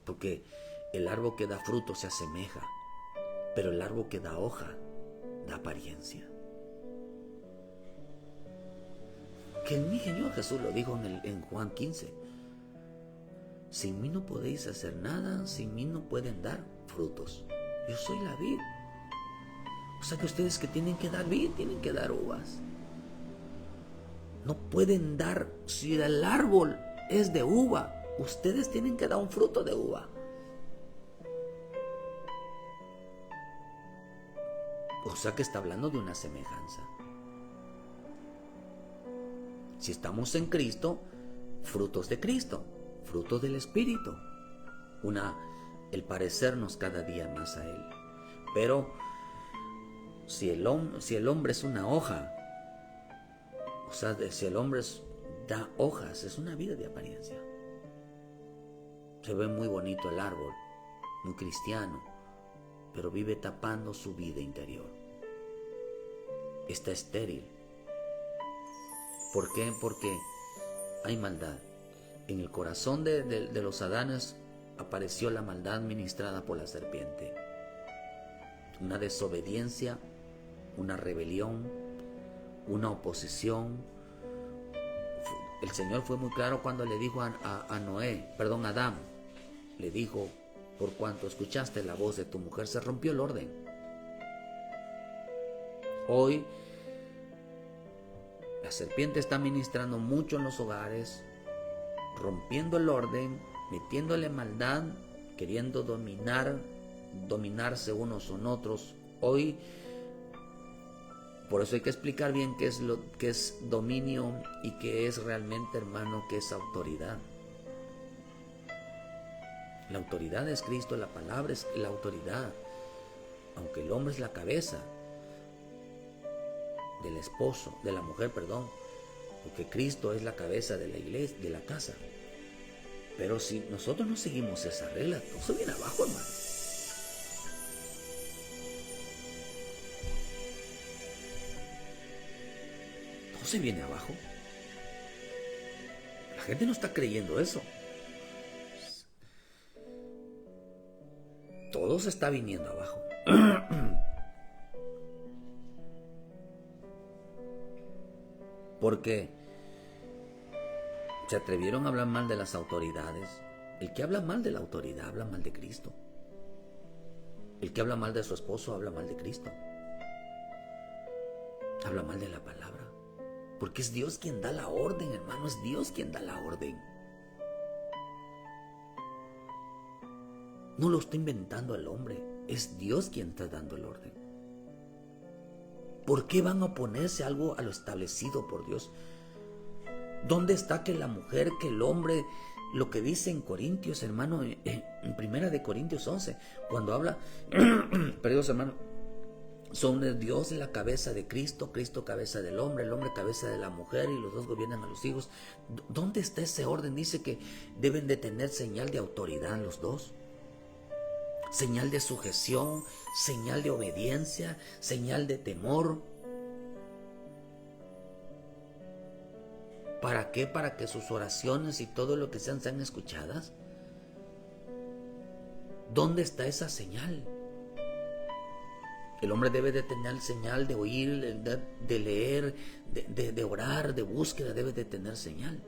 Porque el árbol que da fruto se asemeja, pero el árbol que da hoja da apariencia. Que el mismo Señor Jesús lo dijo en Juan 15. Sin mí no podéis hacer nada, sin mí no pueden dar frutos. Yo soy la vid. O sea que ustedes que tienen que dar vid, tienen que dar uvas. No pueden dar, si el árbol es de uva, ustedes tienen que dar un fruto de uva. O sea que está hablando de una semejanza. Si estamos en Cristo, frutos de Cristo, frutos del Espíritu. El parecernos cada día más a Él. Pero si el hombre es una hoja, o sea, si el hombre da hojas, es una vida de apariencia. Se ve muy bonito el árbol, muy cristiano, pero vive tapando su vida interior. Está estéril. ¿Por qué? Porque hay maldad. En el corazón de los Adanes apareció la maldad ministrada por la serpiente. Una desobediencia, una rebelión, una oposición. El Señor fue muy claro cuando le dijo a Adán, le dijo: por cuanto escuchaste la voz de tu mujer, se rompió el orden. Hoy la serpiente está ministrando mucho en los hogares, rompiendo el orden, metiéndole maldad, queriendo dominarse unos con otros. Hoy, por eso hay que explicar bien qué es lo que es dominio y qué es realmente, hermano, qué es autoridad. La autoridad es Cristo, la palabra es la autoridad. Aunque el hombre es la cabeza del esposo, de la mujer, perdón, porque Cristo es la cabeza de la iglesia, de la casa. Pero si nosotros no seguimos esa regla, todo se viene abajo, hermano. Todo se viene abajo. La gente no está creyendo eso. Todo se está viniendo abajo. Porque se atrevieron a hablar mal de las autoridades. El que habla mal de la autoridad habla mal de Cristo. El que habla mal de su esposo habla mal de Cristo. Habla mal de la palabra. Porque es Dios quien da la orden, hermano. Es Dios quien da la orden. No lo está inventando el hombre. Es Dios quien está dando el orden. ¿Por qué van a oponerse algo a lo establecido por Dios? ¿Dónde está que la mujer, que el hombre, lo que dice en Corintios, hermano, en Primera de Corintios 11, cuando habla, perdón, hermano, son de Dios la cabeza de Cristo, Cristo cabeza del hombre, el hombre cabeza de la mujer y los dos gobiernan a los hijos? ¿Dónde está ese orden? Dice que deben de tener señal de autoridad los dos. Señal de sujeción, señal de obediencia, señal de temor. ¿Para qué? Para que sus oraciones y todo lo que sean escuchadas. ¿Dónde está esa señal? El hombre debe de tener señal de oír, de leer, de orar, de búsqueda, debe de tener señal.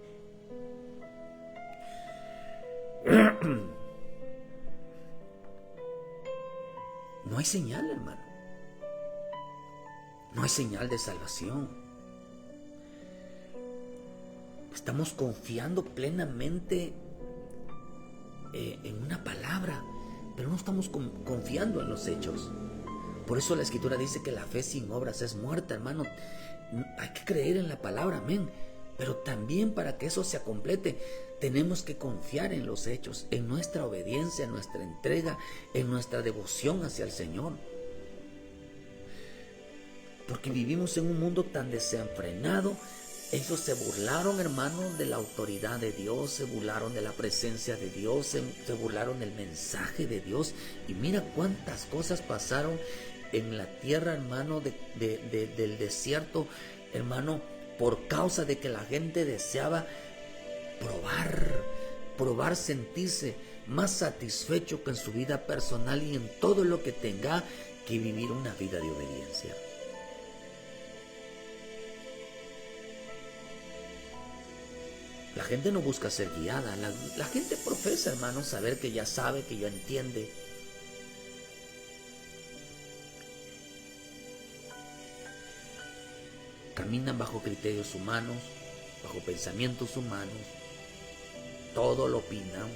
No hay señal, hermano. No hay señal de salvación. Estamos confiando plenamente en una palabra, pero no estamos confiando en los hechos. Por eso la Escritura dice que la fe sin obras es muerta, hermano. Hay que creer en la palabra, amén. Pero también para que eso se complete, tenemos que confiar en los hechos, en nuestra obediencia, en nuestra entrega, en nuestra devoción hacia el Señor. Porque vivimos en un mundo tan desenfrenado. Ellos se burlaron, hermanos, de la autoridad de Dios, se burlaron de la presencia de Dios, se burlaron del mensaje de Dios. Y mira cuántas cosas pasaron en la tierra, hermano, del desierto, hermano, por causa de que la gente deseaba probar, sentirse más satisfecho que en su vida personal y en todo lo que tenga que vivir una vida de obediencia. La gente no busca ser guiada, la gente profesa, hermano, saber que ya sabe, que ya entiende. Caminan bajo criterios humanos, bajo pensamientos humanos, todo lo opinan.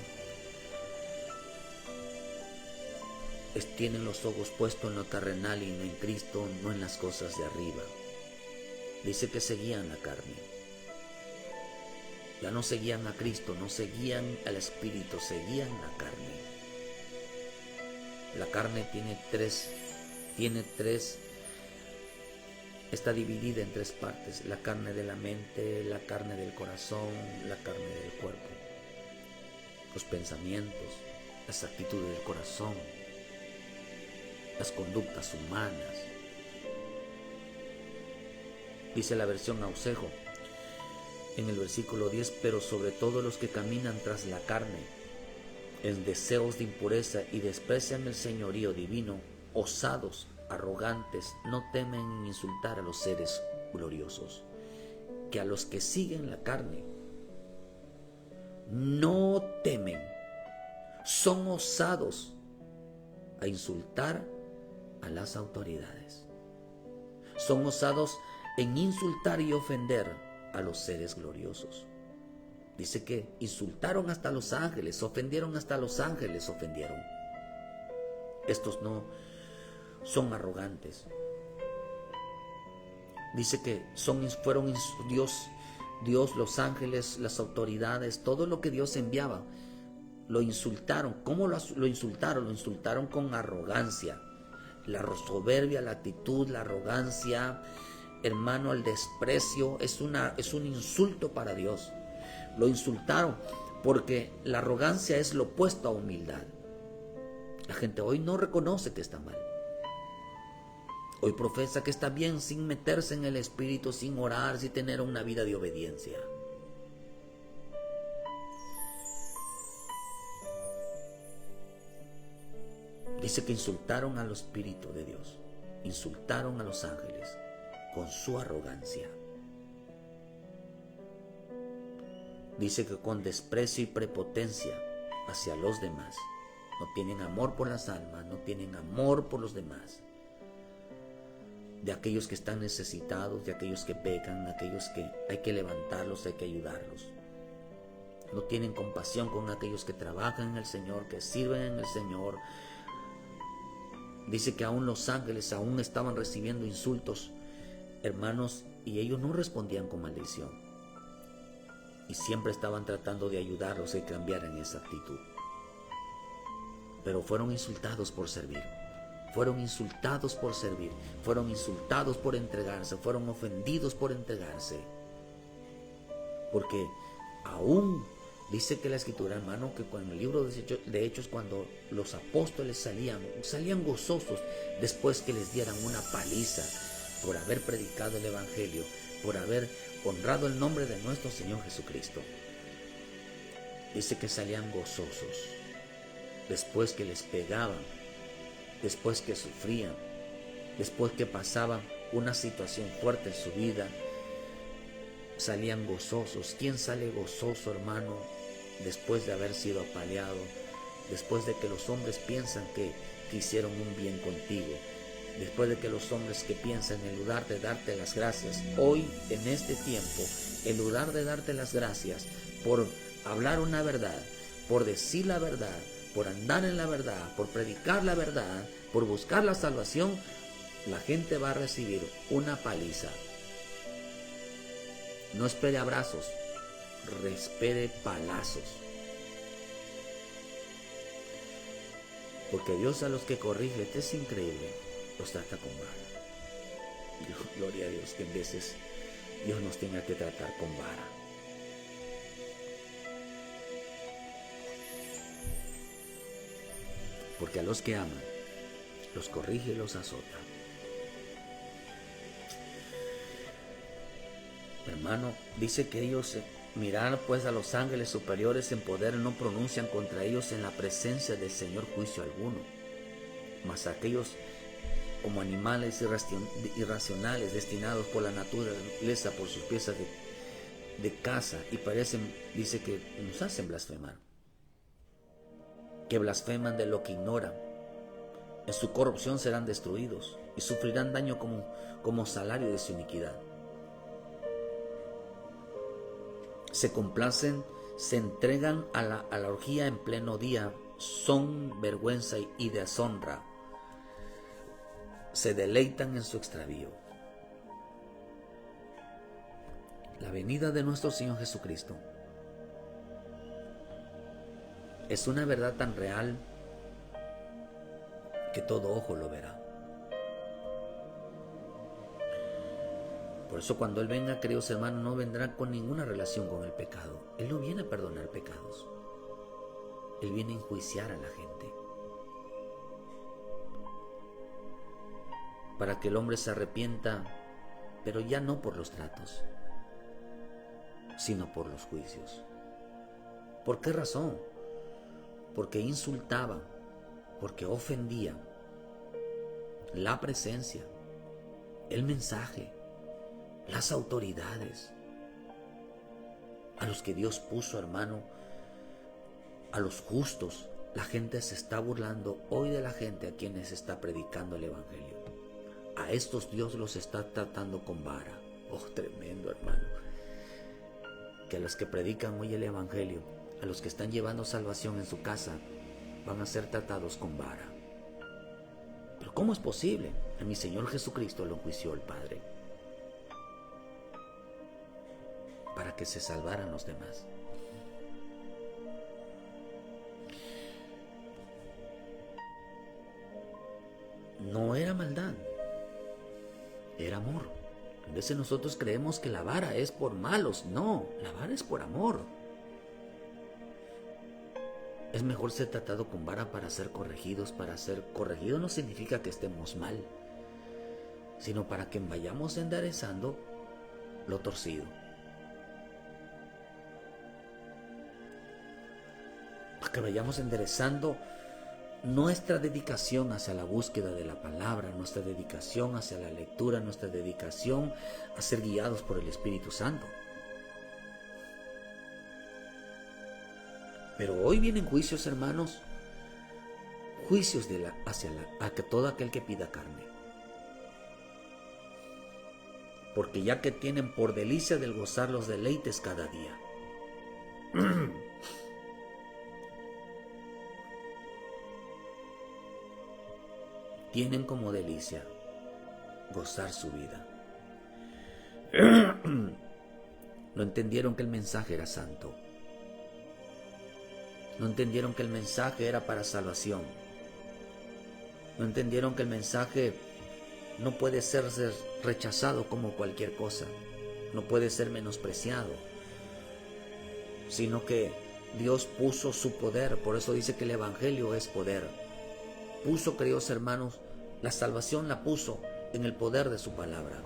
Tienen los ojos puestos en lo terrenal y no en Cristo, no en las cosas de arriba. Dice que seguían la carne. Ya no seguían a Cristo, no seguían al Espíritu, seguían la carne. La carne tiene tres, está dividida en tres partes: la carne de la mente, la carne del corazón, la carne del cuerpo. los pensamientos, las actitudes del corazón, las conductas humanas. Dice la versión Ausejo en el versículo 10, pero sobre todo los que caminan tras la carne, en deseos de impureza y desprecian el señorío divino, osados, arrogantes, no temen insultar a los seres gloriosos. Que a los que siguen la carne no temen, son osados a insultar a las autoridades. Son osados en insultar y ofender a los seres gloriosos. Dice que insultaron hasta los ángeles, ofendieron hasta los ángeles, ofendieron. Estos no son arrogantes. Dice que fueron Dios, los ángeles, las autoridades, todo lo que Dios enviaba, lo insultaron. ¿Cómo lo insultaron? Lo insultaron con arrogancia. La soberbia, la actitud, la arrogancia, hermano, el desprecio es un insulto para Dios. Lo insultaron porque la arrogancia es lo opuesto a humildad. La gente hoy no reconoce que está mal. Hoy profesa que está bien sin meterse en el espíritu, sin orar, sin tener una vida de obediencia. Dice que insultaron al Espíritu de Dios, insultaron a los ángeles con su arrogancia. Dice que con desprecio y prepotencia hacia los demás. No tienen amor por las almas, no tienen amor por los demás. De aquellos que están necesitados, de aquellos que pecan, de aquellos que hay que levantarlos, hay que ayudarlos. No tienen compasión con aquellos que trabajan en el Señor, que sirven en el Señor. Dice que aún los ángeles aún estaban recibiendo insultos, hermanos, y ellos no respondían con maldición. Y siempre estaban tratando de ayudarlos a cambiar en esa actitud. Pero fueron insultados por servir. Fueron insultados por servir, fueron insultados por entregarse, fueron ofendidos por entregarse. Porque aún dice que la Escritura, hermano, que con el libro de Hechos, cuando los apóstoles salían gozosos después que les dieran una paliza por haber predicado el Evangelio, por haber honrado el nombre de nuestro Señor Jesucristo. Dice que salían gozosos después que les pegaban, después que sufrían, después que pasaban una situación fuerte en su vida, salían gozosos. ¿Quién sale gozoso, hermano, después de haber sido apaleado, después de que los hombres piensan que hicieron un bien contigo, después de que los hombres que piensan en lugar de darte las gracias, hoy en este tiempo, en lugar de darte las gracias por hablar una verdad, por decir la verdad, por andar en la verdad, por predicar la verdad, por buscar la salvación, la gente va a recibir una paliza. No espere abrazos, espere palazos. Porque Dios a los que corrige, esto es increíble, los trata con vara. Gloria a Dios que en veces Dios nos tenga que tratar con vara. Porque a los que aman, los corrige y los azota. Hermano, dice que ellos mirar pues a los ángeles superiores en poder no pronuncian contra ellos en la presencia del Señor juicio alguno. Mas aquellos como animales irracionales destinados por la naturaleza por sus piezas de caza y parecen, dice que nos hacen blasfemar. Que blasfeman de lo que ignoran. En su corrupción serán destruidos y sufrirán daño como salario de su iniquidad. Se complacen, se entregan a la orgía en pleno día, son vergüenza y deshonra. Se deleitan en su extravío. La venida de nuestro Señor Jesucristo es una verdad tan real que todo ojo lo verá. Por eso cuando Él venga, queridos hermanos, no vendrá con ninguna relación con el pecado. Él no viene a perdonar pecados. Él viene a enjuiciar a la gente, para que el hombre se arrepienta, pero ya no por los tratos, sino por los juicios. ¿Por qué razón? Porque insultaba, porque ofendía la presencia, el mensaje, las autoridades, a los que Dios puso, hermano, a los justos. La gente se está burlando hoy de la gente a quienes está predicando el evangelio. A estos Dios los está tratando con vara. Oh, tremendo, hermano. Que a los que predican hoy el evangelio, a los que están llevando salvación en su casa, van a ser tratados con vara. Pero ¿cómo es posible? A mi Señor Jesucristo lo enjuició el Padre para que se salvaran los demás. No era maldad, era amor. A veces nosotros creemos que la vara es por malos. No, la vara es por amor. Es mejor ser tratado con vara para ser corregidos. Para ser corregido no significa que estemos mal, sino para que vayamos enderezando lo torcido. Para que vayamos enderezando nuestra dedicación hacia la búsqueda de la palabra, nuestra dedicación hacia la lectura, nuestra dedicación a ser guiados por el Espíritu Santo. Pero hoy vienen juicios, hermanos, juicios hacia todo aquel que pida carne. Porque ya que tienen por delicia del gozar los deleites cada día. Tienen como delicia gozar su vida. No entendieron que el mensaje era santo. No entendieron que el mensaje era para salvación. No entendieron que el mensaje no puede ser rechazado como cualquier cosa. No puede ser menospreciado. Sino que Dios puso su poder. Por eso dice que el evangelio es poder. Puso, queridos hermanos, la salvación la puso en el poder de su palabra.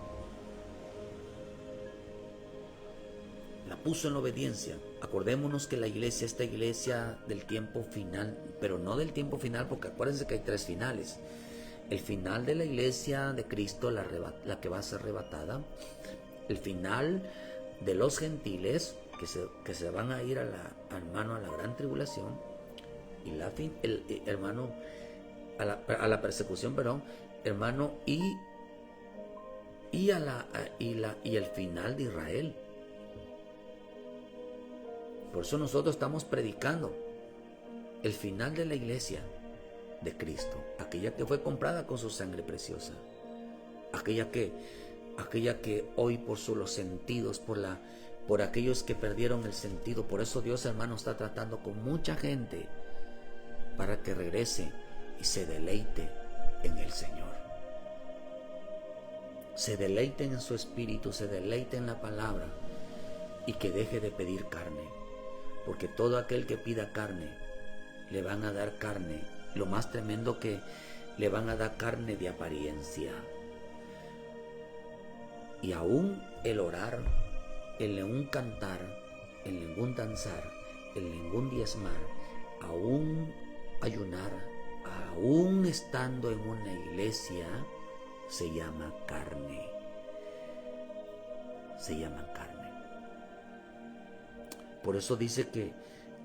La puso en la obediencia. Acordémonos que la iglesia, esta iglesia del tiempo final, pero no del tiempo final, porque acuérdense que hay 3 finales. El final de la iglesia de Cristo, la que va a ser arrebatada. El final de los gentiles, que se van a ir a la gran tribulación. Y a la persecución, perdón, hermano, y el final de Israel. Por eso nosotros estamos predicando el final de la iglesia de Cristo, aquella que fue comprada con su sangre preciosa, aquella que hoy por los sentidos, por aquellos que perdieron el sentido. Por eso Dios, hermano, está tratando con mucha gente para que regrese y se deleite en el Señor. Se deleiten en su espíritu, se deleite en la palabra y que deje de pedir carne. Porque todo aquel que pida carne, le van a dar carne. Lo más tremendo, que le van a dar carne de apariencia. Y aún el orar, el ningún cantar, el ningún danzar, el ningún diezmar, aún ayunar, aún estando en una iglesia, se llama carne. Se llama carne. Por eso dice que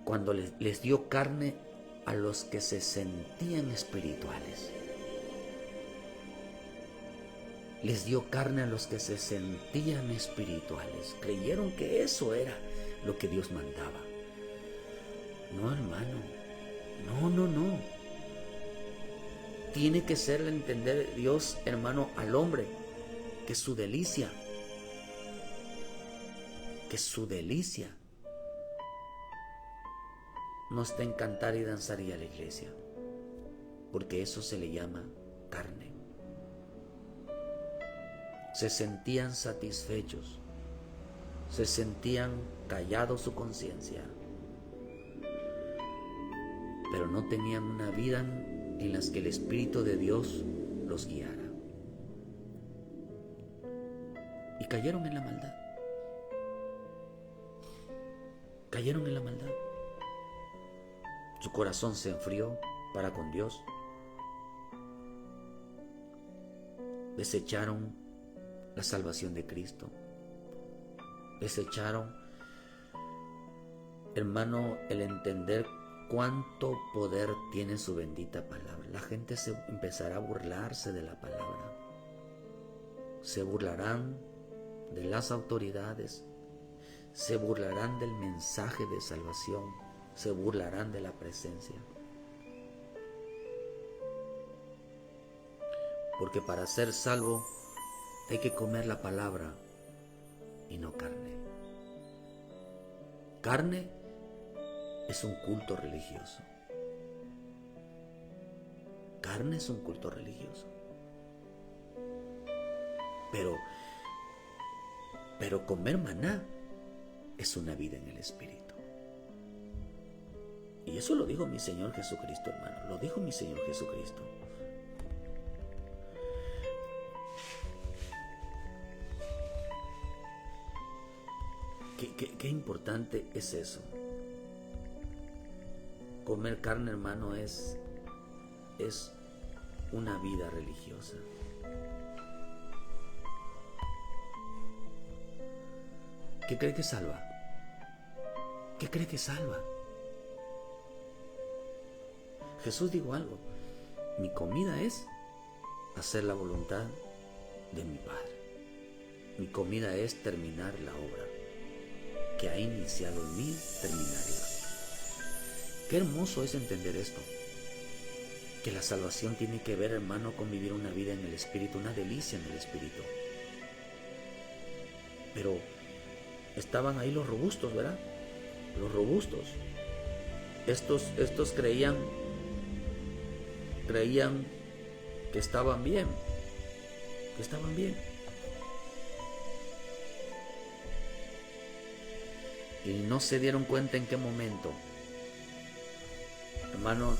cuando les dio carne a los que se sentían espirituales. Les dio carne a los que se sentían espirituales. Creyeron que eso era lo que Dios mandaba. No, hermano. No. Tiene que ser el entender Dios, hermano, al hombre, que su delicia no está en cantar y danzar y a la iglesia, porque eso se le llama carne. Se sentían satisfechos, se sentían callados su conciencia, pero no tenían una vida en la que el Espíritu de Dios los guiara. Y cayeron en la maldad. Cayeron en la maldad. Su corazón se enfrió para con Dios. Desecharon la salvación de Cristo. Desecharon, hermano, el entender cuánto poder tiene su bendita palabra. La gente se empezará a burlarse de la palabra. Se burlarán de las autoridades. Se burlarán del mensaje de salvación. Se burlarán de la presencia. Porque para ser salvo hay que comer la palabra y no carne. Carne es un culto religioso. Carne es un culto religioso. Pero comer maná es una vida en el Espíritu. Y eso lo dijo mi Señor Jesucristo, hermano. Lo dijo mi Señor Jesucristo. Qué importante es eso. Comer carne, hermano, es una vida religiosa. ¿Qué cree que salva? ¿Qué cree que salva? Jesús dijo algo. Mi comida es hacer la voluntad de mi Padre. Mi comida es terminar la obra que ha iniciado en mí, terminarla. Qué hermoso es entender esto. Que la salvación tiene que ver, hermano, con vivir una vida en el Espíritu, una delicia en el Espíritu. Pero estaban ahí los robustos, ¿verdad? Los robustos. Estos creían que estaban bien. Que estaban bien. Y no se dieron cuenta en qué momento. Hermano,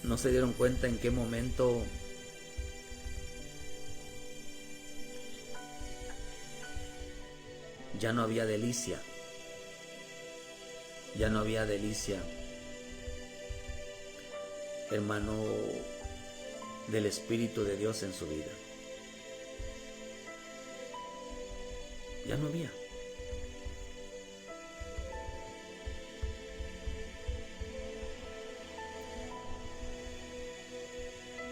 no se dieron cuenta en qué momento ya no había delicia. Ya no había delicia, hermano, del Espíritu de Dios en su vida. Ya no había.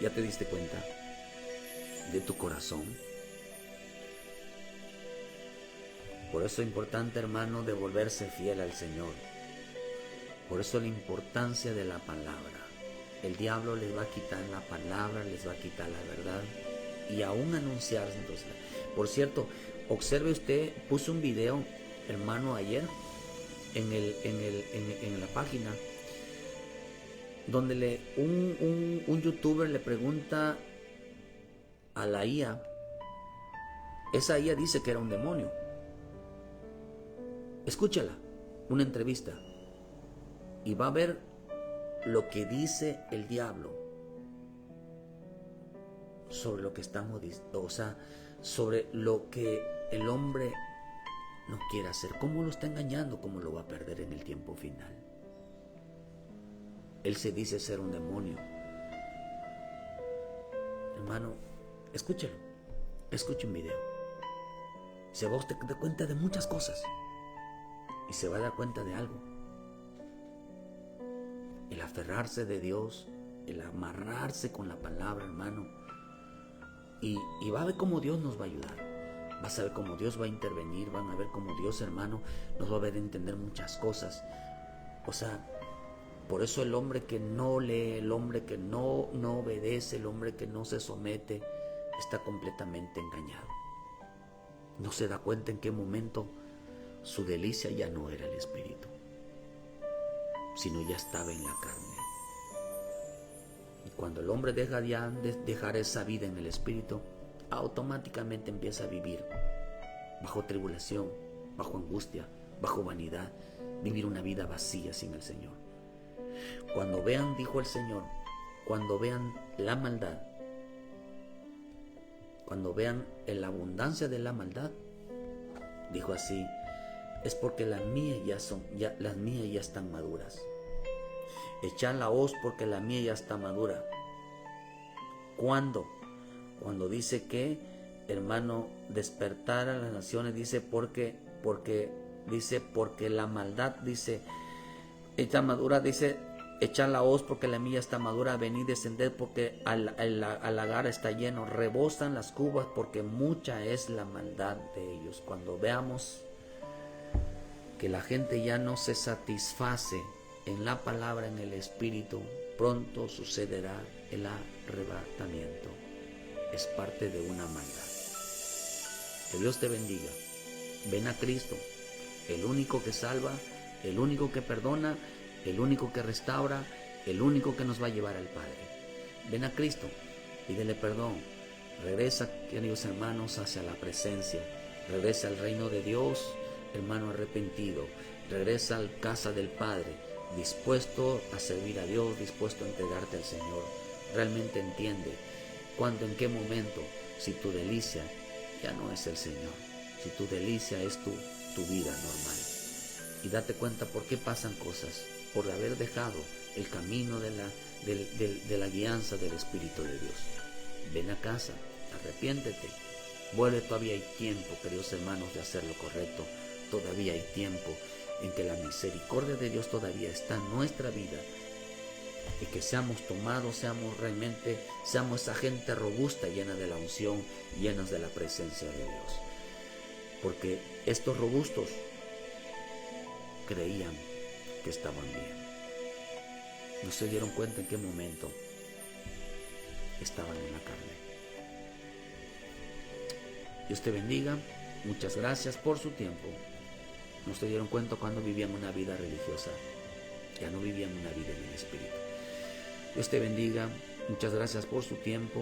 ¿Ya te diste cuenta de tu corazón? Por eso es importante, hermano, de volverse fiel al Señor. Por eso la importancia de la palabra. El diablo les va a quitar la palabra, les va a quitar la verdad y aún anunciarse. Entonces, por cierto, observe usted, puse un video, hermano, ayer en la página, donde un youtuber le pregunta a la IA. Esa IA dice que era un demonio. Escúchala, una entrevista, y va a ver lo que dice el diablo sobre lo que estamos diciendo, o sea, sobre lo que el hombre no quiere hacer, cómo lo está engañando, cómo lo va a perder en el tiempo final. Él se dice ser un demonio. Hermano, escúchalo, escuche un video. Se va a usted dar cuenta de muchas cosas y se va a dar cuenta de algo. El aferrarse de Dios, el amarrarse con la palabra, hermano, y va a ver cómo Dios nos va a ayudar. Vas a ver cómo Dios va a intervenir, van a ver cómo Dios, hermano, nos va a ver entender muchas cosas. O sea, por eso el hombre que no lee, el hombre que no obedece, el hombre que no se somete, está completamente engañado. No se da cuenta en qué momento su delicia ya no era el Espíritu, sino ya estaba en la carne. Y cuando el hombre deja de dejar esa vida en el Espíritu, automáticamente empieza a vivir bajo tribulación, bajo angustia, bajo vanidad, vivir una vida vacía sin el Señor. Cuando vean, dijo el Señor, cuando vean la maldad, cuando vean la abundancia de la maldad, dijo así, es porque las mías ya están maduras. Echad la hoz porque la mía ya está madura. ¿Cuándo? Cuando dice que, hermano, despertar a las naciones, dice porque la maldad, dice, está madura, dice, echad la hoz porque la mía está madura, venid, descended porque el lagar está lleno, rebosan las cubas porque mucha es la maldad de ellos. Cuando veamos que la gente ya no se satisface en la palabra, en el Espíritu, pronto sucederá el arrebatamiento. Es parte de una maldad. Que Dios te bendiga. Ven a Cristo, el único que salva, el único que perdona, el único que restaura, el único que nos va a llevar al Padre. Ven a Cristo, pídele perdón. Regresa, queridos hermanos, hacia la presencia. Regresa al reino de Dios, hermano arrepentido. Regresa a la casa del Padre, dispuesto a servir a Dios, dispuesto a entregarte al Señor. Realmente entiende cuándo, en qué momento, si tu delicia ya no es el Señor, si tu delicia es tu vida normal. Y date cuenta por qué pasan cosas, por haber dejado el camino de la guianza del Espíritu de Dios. Ven a casa, arrepiéntete, vuelve, todavía hay tiempo, queridos hermanos, de hacer lo correcto. Todavía hay tiempo en que la misericordia de Dios todavía está en nuestra vida, y que seamos tomados, seamos esa gente robusta, llena de la unción, llenos de la presencia de Dios. Porque estos robustos creían que estaban bien. No se dieron cuenta en qué momento estaban en la carne. Dios te bendiga. Muchas gracias por su tiempo. No se dieron cuenta cuando vivían una vida religiosa. Ya no vivían una vida en el Espíritu. Dios te bendiga. Muchas gracias por su tiempo.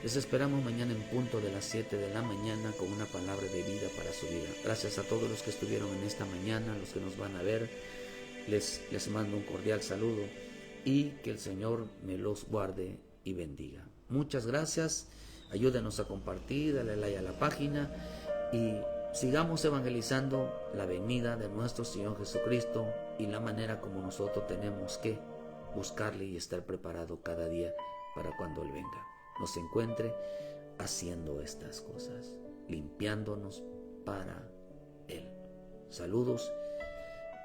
Les esperamos mañana en punto de las 7 de la mañana con una palabra de vida para su vida. Gracias a todos los que estuvieron en esta mañana, los que nos van a ver. Les mando un cordial saludo y que el Señor me los guarde y bendiga. Muchas gracias. Ayúdenos a compartir, dale like a la página y sigamos evangelizando la venida de nuestro Señor Jesucristo y la manera como nosotros tenemos que buscarle y estar preparado cada día para cuando Él venga. Nos encuentre haciendo estas cosas, limpiándonos para Él. Saludos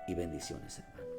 y bendiciones, hermano.